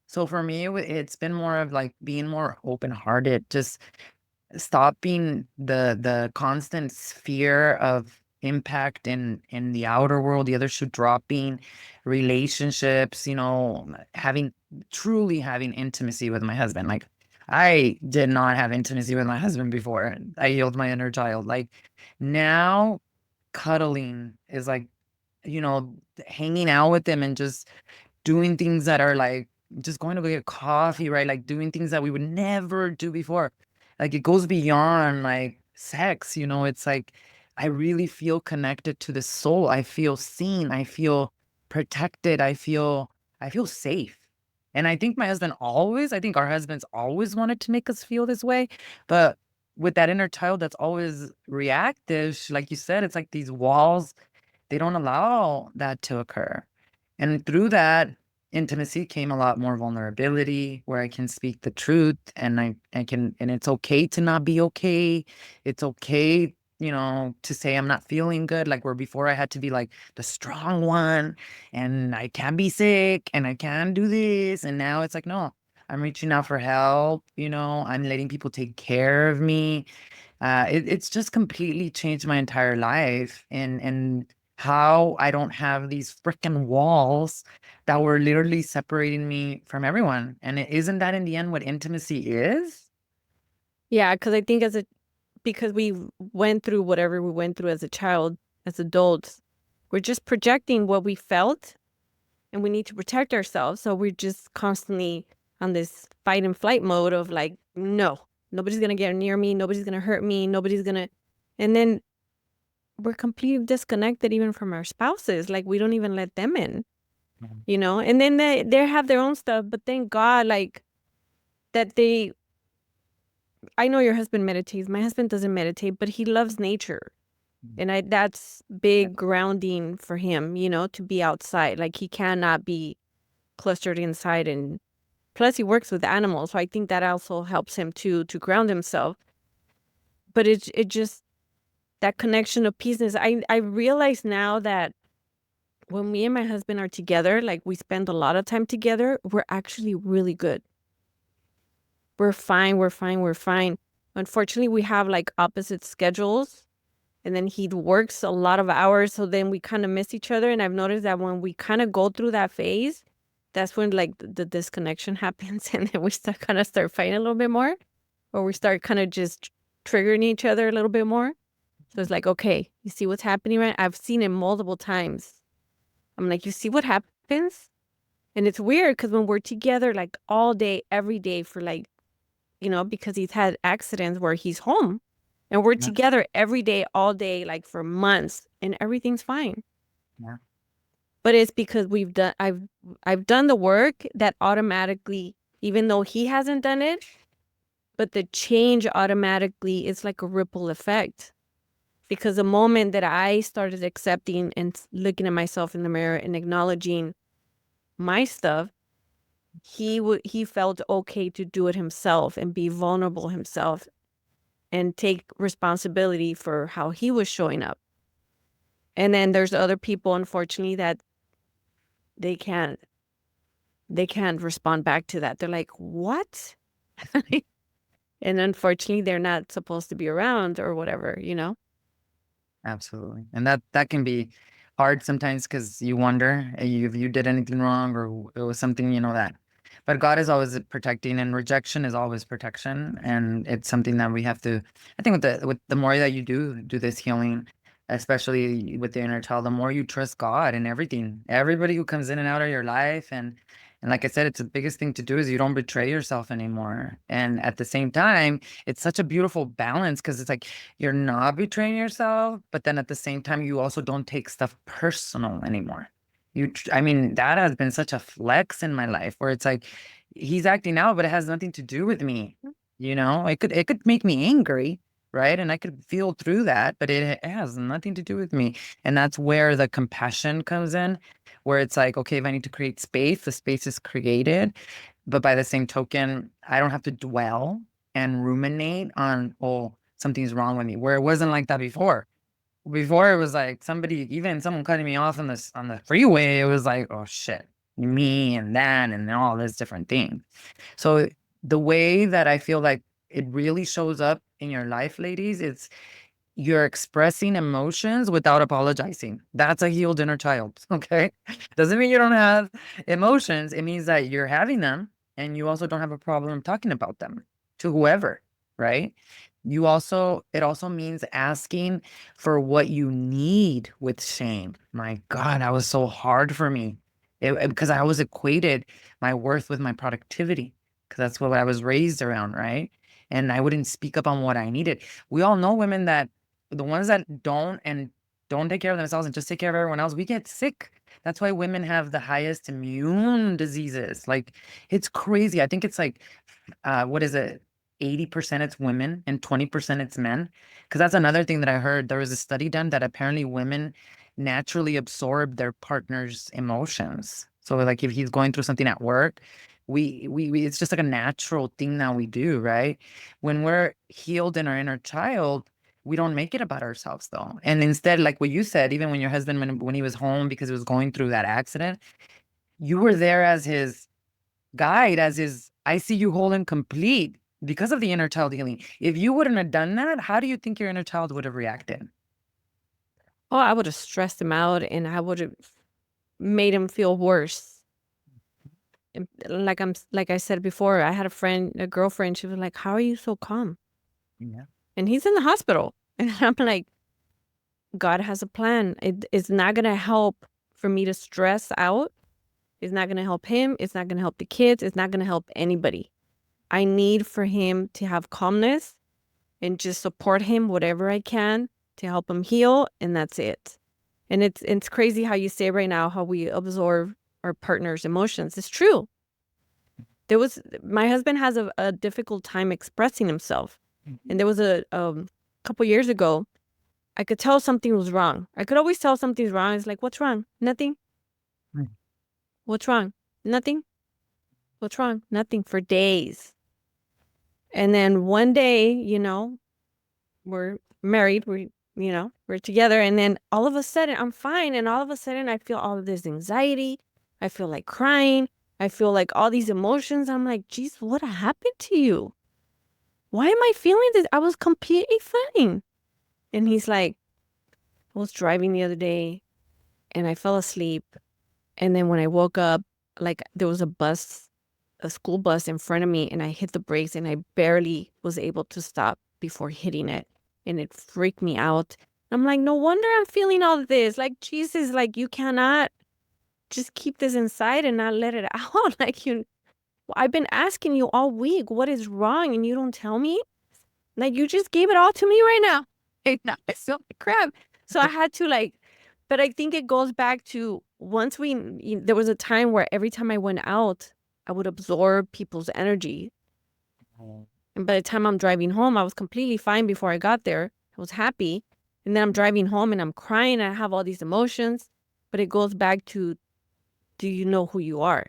So for me, it's been more of like being more open hearted, just stop being the constant sphere of impact in the outer world, the other shoe dropping, relationships, truly having intimacy with my husband. Like, I did not have intimacy with my husband before I healed my inner child. Like, now cuddling is like, hanging out with him and just doing things that are like just going to go get coffee, right? Like doing things that we would never do before. Like it goes beyond like sex, it's like I really feel connected to the soul. I feel seen. I feel protected. I feel safe. And I think I think our husbands always wanted to make us feel this way. But with that inner child that's always reactive, like you said, it's like these walls, they don't allow that to occur. And through that intimacy came a lot more vulnerability where I can speak the truth and I can, and it's okay to not be okay. It's okay, to say I'm not feeling good. Like where before I had to be like the strong one and I can't be sick and I can't do this. And now it's like, no, I'm reaching out for help. I'm letting people take care of me. It's just completely changed my entire life and how I don't have these freaking walls that were literally separating me from everyone. And isn't that in the end what intimacy is? Yeah, because I think because we went through whatever we went through as a child, as adults, we're just projecting what we felt, and we need to protect ourselves. So we're just constantly on this fight and flight mode of like, no, nobody's going to get near me. Nobody's going to hurt me. And then we're completely disconnected even from our spouses. Like we don't even let them in, and then they have their own stuff. But thank God, like that I know your husband meditates. My husband doesn't meditate, but he loves nature. And that's big grounding for him, to be outside. Like he cannot be clustered inside, and plus he works with animals. So I think that also helps him to ground himself. But it just, that connection of peaceness. I realize now that when me and my husband are together, like we spend a lot of time together, we're actually really good. We're fine. We're fine. We're fine. Unfortunately, we have like opposite schedules. And then he works a lot of hours, so then we kind of miss each other. And I've noticed that when we kind of go through that phase, that's when like the disconnection happens, and then we start fighting a little bit more, or we start kind of just triggering each other a little bit more. So it's like, okay, you see what's happening, right? I've seen it multiple times. I'm like, you see what happens? And it's weird because when we're together like all day, every day for like, because he's had accidents where he's home. And we're Yeah. together every day, all day, like for months, and everything's fine. Yeah. But it's because I've done the work that automatically, even though he hasn't done it, but the change automatically is like a ripple effect. Because the moment that I started accepting and looking at myself in the mirror and acknowledging my stuff, he felt okay to do it himself and be vulnerable himself and take responsibility for how he was showing up. And then there's other people, unfortunately, that they can't respond back to that. They're like, what? And unfortunately, they're not supposed to be around or whatever, Absolutely. And that can be hard sometimes because you wonder if you did anything wrong or it was something, that. But God is always protecting, and rejection is always protection. And it's something that we have to, I think with the more that you do this healing, especially with the inner child, the more you trust God and everybody who comes in and out of your life. And like I said, it's the biggest thing to do is you don't betray yourself anymore. And at the same time, it's such a beautiful balance because it's like you're not betraying yourself, but then at the same time, you also don't take stuff personal anymore. I mean, that has been such a flex in my life where it's like he's acting out, but it has nothing to do with me. It could make me angry, right? And I could feel through that, but it has nothing to do with me. And that's where the compassion comes in, where it's like, okay, if I need to create space, the space is created. But by the same token, I don't have to dwell and ruminate on, oh, something's wrong with me, where it wasn't like that before. Before it was like someone cutting me off on the freeway, it was like, oh shit, me and that and all this different thing. So the way that I feel like it really shows up in your life, ladies, it's you're expressing emotions without apologizing. That's a healed inner child. Okay. Doesn't mean you don't have emotions. It means that you're having them and you also don't have a problem talking about them to whoever, right? It also means asking for what you need with shame. My God, that was so hard for me. Because I always equated my worth with my productivity, because that's what I was raised around, right? And I wouldn't speak up on what I needed. We all know women that the ones that don't take care of themselves and just take care of everyone else, we get sick. That's why women have the highest immune diseases. Like, it's crazy. I think it's like, what is it? 80% it's women and 20% it's men. Because that's another thing that I heard. There was a study done that apparently women naturally absorb their partner's emotions. So like if he's going through something at work, we it's just like a natural thing that we do, right? When we're healed in our inner child, we don't make it about ourselves though. And instead, like what you said, even when your husband, when he was home because he was going through that accident, you were there as his guide, as his I see you whole and complete because of the inner child healing. If you wouldn't have done that, how do you think your inner child would have reacted? Oh, I would have stressed him out and I would have made him feel worse. And like I said before, I had a girlfriend, she was like, "How are you so calm?" Yeah. And he's in the hospital. And I'm like, God has a plan. It's not going to help for me to stress out. It's not going to help him. It's not going to help the kids. It's not going to help anybody. I need for him to have calmness and just support him whatever I can to help him heal. And that's it. And it's crazy how you say right now how we absorb our partner's emotions. It's true. My husband has a difficult time expressing himself. And there was a couple years ago, I could tell something was wrong. I could always tell something's wrong. It's like, what's wrong? Nothing. Mm. What's wrong? Nothing. What's wrong? Nothing for days. And then one day, we're married. We're together. And then all of a sudden, I'm fine. And all of a sudden, I feel all of this anxiety. I feel like crying. I feel like all these emotions. I'm like, geez, what happened to you? Why am I feeling this? I was completely fine. And he's like, I was driving the other day and I fell asleep. And then when I woke up, like there was a school bus in front of me, and I hit the brakes and I barely was able to stop before hitting it. And it freaked me out. I'm like, no wonder I'm feeling all this. Like, Jesus, like you cannot just keep this inside and not let it out. I've been asking you all week, what is wrong? And you don't tell me? Like, you just gave it all to me right now. And now I feel like crap. So I had to but I think it goes back to there was a time where every time I went out, I would absorb people's energy. And by the time I'm driving home, I was completely fine before I got there. I was happy. And then I'm driving home and I'm crying. And I have all these emotions. But it goes back to, do you know who you are?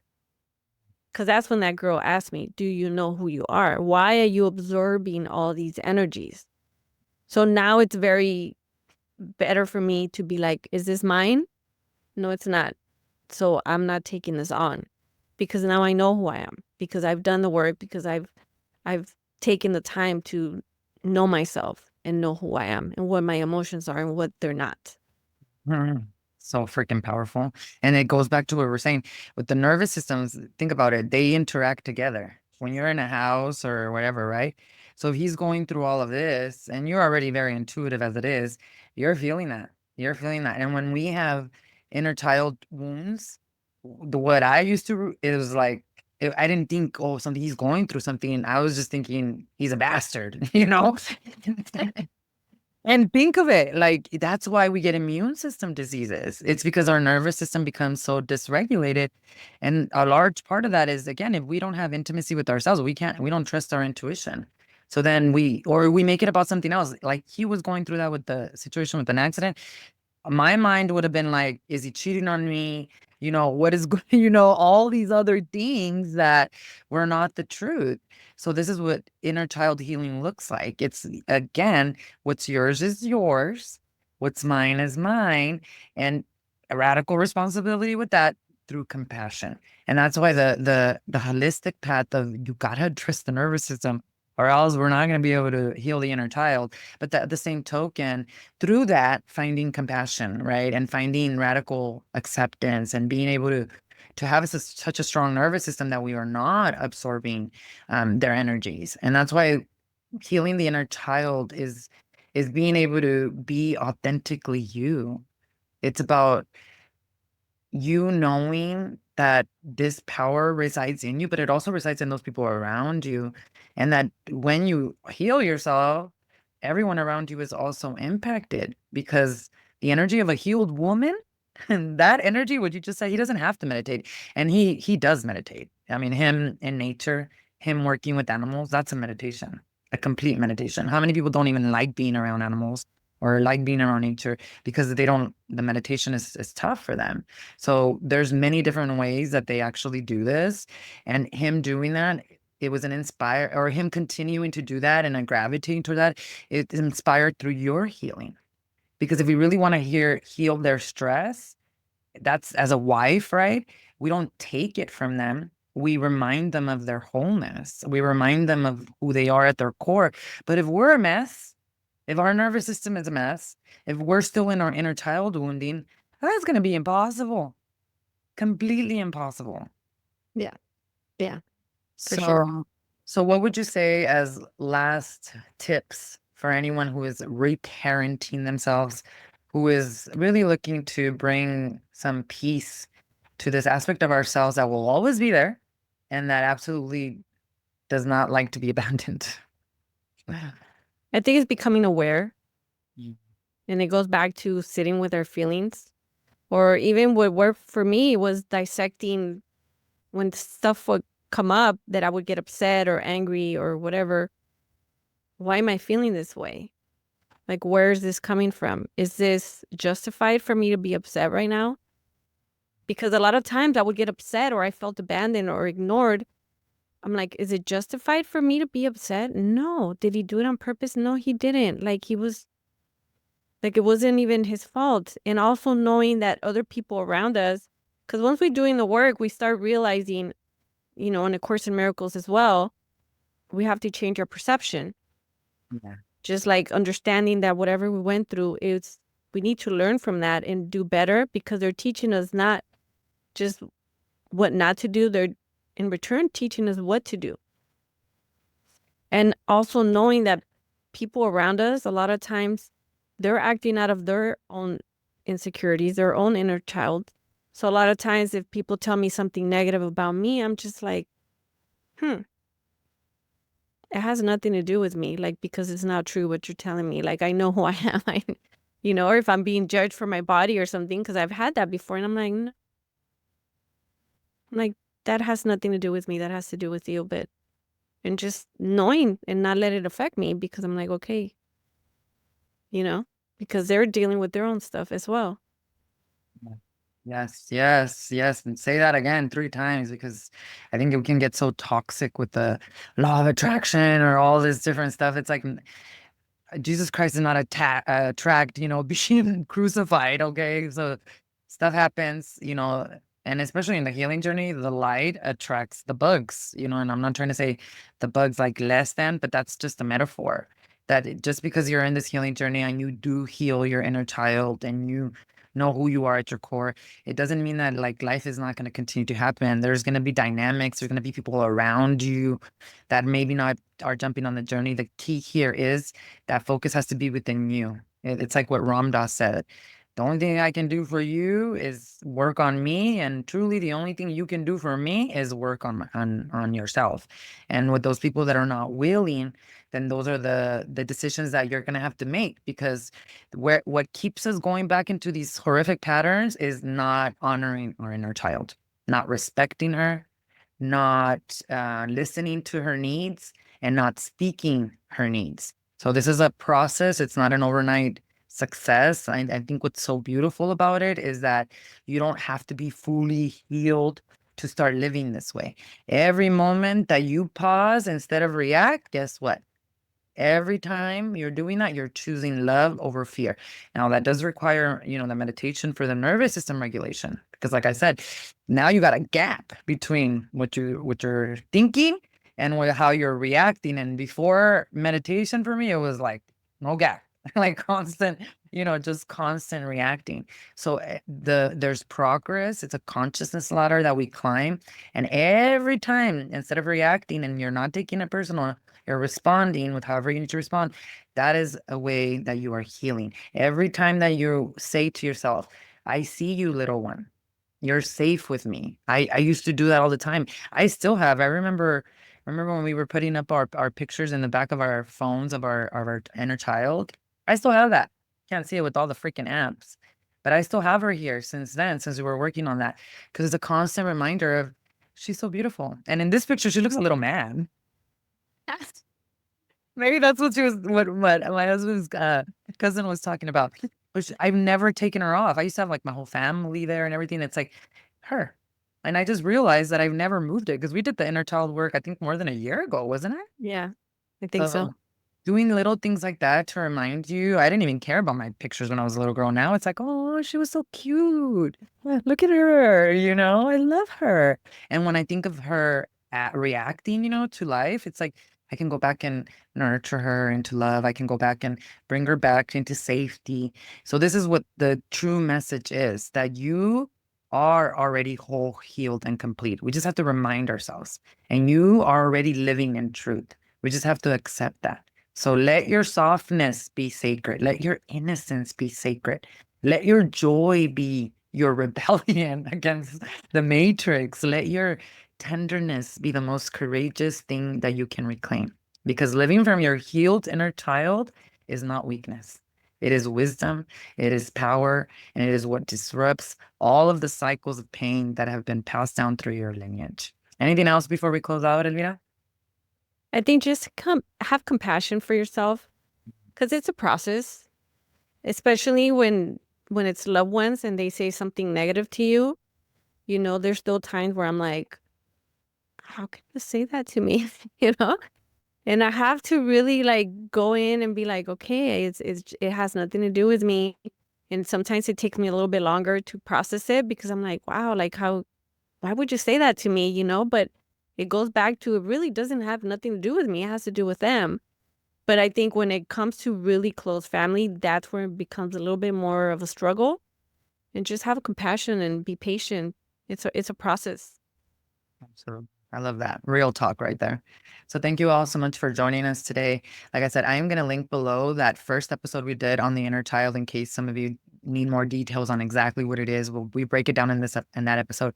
Because that's when that girl asked me, do you know who you are? Why are you absorbing all these energies? So now it's very better for me to be like, is this mine? No, it's not. So I'm not taking this on, because now I know who I am, because I've done the work, because I've taken the time to know myself and know who I am and what my emotions are and what they're not. Mhm. So freaking powerful. And it goes back to what we're saying with the nervous systems. Think about it. They interact together when you're in a house or whatever, right? So if he's going through all of this and you're already very intuitive as it is, you're feeling that. You're feeling that. And when we have inner child wounds, what I used to, it was like, I didn't think, oh, something he's going through something. I was just thinking he's a bastard, you know? And think of it, like that's why we get immune system diseases. It's because our nervous system becomes so dysregulated. And a large part of that is, again, if we don't have intimacy with ourselves, we don't trust our intuition. So then we make it about something else. Like he was going through that with the situation with an accident. My mind would have been like, is he cheating on me? What is good? All these other things that were not the truth. So this is what inner child healing looks like. It's, again, what's yours is yours. What's mine is mine. And a radical responsibility with that through compassion. And that's why the holistic path of you gotta trust the nervous system, or else we're not going to be able to heal the inner child. But at the same token, through that, finding compassion, right? And finding radical acceptance and being able to have such a strong nervous system that we are not absorbing their energies. And that's why healing the inner child is being able to be authentically you. It's about you knowing that this power resides in you, but it also resides in those people around you. And that when you heal yourself, everyone around you is also impacted, because the energy of a healed woman and that energy, what you just said, he doesn't have to meditate. And he does meditate. I mean, him in nature, him working with animals, that's a meditation, a complete meditation. How many people don't even like being around animals or like being around nature because the meditation is tough for them. So there's many different ways that they actually do this. And him doing that, it was or him continuing to do that and gravitating to that, it's inspired through your healing. Because if we really want to heal their stress, that's as a wife, right? We don't take it from them. We remind them of their wholeness. We remind them of who they are at their core. But if we're a mess, if our nervous system is a mess, if we're still in our inner child wounding, that's going to be impossible. Completely impossible. Yeah. Yeah. For So, sure. so what would you say as last tips for anyone who is reparenting themselves, who is really looking to bring some peace to this aspect of ourselves that will always be there and that absolutely does not like to be abandoned? I think it's becoming aware, Mm. and it goes back to sitting with our feelings, or even what worked for me was dissecting when stuff would come up that I would get upset or angry or whatever. Why am I feeling this way? Like, where is this coming from? Is this justified for me to be upset right now? Because a lot of times I would get upset or I felt abandoned or ignored. I'm like, is it justified for me to be upset? No. Did he do it on purpose? No, he didn't. Like, it wasn't even his fault. And also knowing that other people around us, because once we're doing the work, we start realizing, in A Course in Miracles as well, we have to change our perception. Yeah. Just like understanding that whatever we went through, we need to learn from that and do better, because they're teaching us not just what not to do, they're in return teaching us what to do. And also knowing that people around us, a lot of times, they're acting out of their own insecurities, their own inner child. So a lot of times if people tell me something negative about me, I'm just like, it has nothing to do with me, like, because it's not true what you're telling me. Like, I know who I am, or if I'm being judged for my body or something, because I've had that before, and I'm like, no. I'm like, that has nothing to do with me. That has to do with you. And just knowing and not let it affect me, because I'm like, okay, because they're dealing with their own stuff as well. Yes, yes, yes. And say that again 3 times, because I think it can get so toxic with the law of attraction or all this different stuff. It's like Jesus Christ is not attract, being crucified. Okay. So stuff happens, and especially in the healing journey, the light attracts the bugs, and I'm not trying to say the bugs like less than, but that's just a metaphor. Just because you're in this healing journey and you do heal your inner child and you know who you are at your core, it doesn't mean that like life is not going to continue to happen. There's going to be dynamics. There's going to be people around you that maybe not are jumping on the journey. The key here is that focus has to be within you. It's like what Ram Dass said. The only thing I can do for you is work on me, and truly the only thing you can do for me is work on yourself. And with those people that are not willing, then those are the decisions that you're gonna have to make, because what keeps us going back into these horrific patterns is not honoring our inner child, not respecting her, not listening to her needs, and not speaking her needs. So this is a process. It's not an overnight success. I think what's so beautiful about it is that you don't have to be fully healed to start living this way. Every moment that you pause instead of react, guess what? Every time you're doing that, you're choosing love over fear. Now that does require, the meditation for the nervous system regulation. Because like I said, now you got a gap between what you're thinking and how you're reacting. And before meditation for me, it was like no gap, like constant, just constant reacting. So there's progress. It's a consciousness ladder that we climb. And every time, instead of reacting and you're not taking it personal, you're responding with however you need to respond. That is a way that you are healing. Every time that you say to yourself, I see you, little one. You're safe with me. I used to do that all the time. I still have. I remember when we were putting up our pictures in the back of our phones of our inner child. I still have that. Can't see it with all the freaking apps. But I still have her here since then, since we were working on that. Because it's a constant reminder of she's so beautiful. And in this picture, she looks a little mad. Maybe that's what she was what my husband's cousin was talking about. Which I've never taken her off. I used to have like my whole family there and everything. It's like her. And I just realized that I've never moved it because we did the inner child work, I think more than a year ago, wasn't it? Yeah, I think so. So doing little things like that to remind you, I didn't even care about my pictures when I was a little girl. Now it's like, oh, she was so cute. Look at her, I love her. And when I think of her reacting, to life, it's like I can go back and nurture her into love. I can go back and bring her back into safety. So this is what the true message is, that you are already whole, healed, and complete. We just have to remind ourselves. And you are already living in truth. We just have to accept that. So let your softness be sacred. Let your innocence be sacred. Let your joy be your rebellion against the matrix. Let your tenderness be the most courageous thing that you can reclaim. Because living from your healed inner child is not weakness. It is wisdom, it is power, and it is what disrupts all of the cycles of pain that have been passed down through your lineage. Anything else before we close out, Elvira? I think just have compassion for yourself, because it's a process, especially when it's loved ones and they say something negative to you. There's still times where I'm like, how can you say that to me? you know and I have to really like go in and be like, okay, it has nothing to do with me. And sometimes it takes me a little bit longer to process it, because I'm like, wow, like why would you say that to me? But it goes back to, it really doesn't have nothing to do with me. It has to do with them. But I think when it comes to really close family, that's where it becomes a little bit more of a struggle. And just have compassion and be patient. It's a process. Absolutely. I love that. Real talk right there. So thank you all so much for joining us today. Like I said, I am going to link below that first episode we did on the inner child in case some of you need more details on exactly what it is. We break it down in that episode.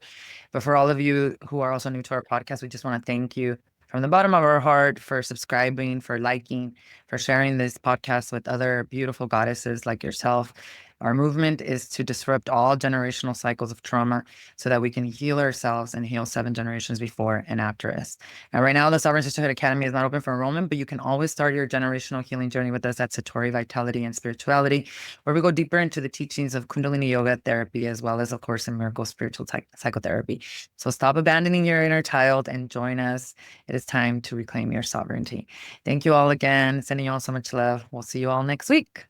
But for all of you who are also new to our podcast, we just want to thank you from the bottom of our heart for subscribing, for liking, for sharing this podcast with other beautiful goddesses like yourself. Our movement is to disrupt all generational cycles of trauma so that we can heal ourselves and heal 7 generations before and after us. And right now, the Sovereign Sisterhood Academy is not open for enrollment, but you can always start your generational healing journey with us at Satori Vitality and Spirituality, where we go deeper into the teachings of Kundalini yoga therapy, as well as, of course, in miracle spiritual psychotherapy. So stop abandoning your inner child and join us. It is time to reclaim your sovereignty. Thank you all again. Sending you all so much love. We'll see you all next week.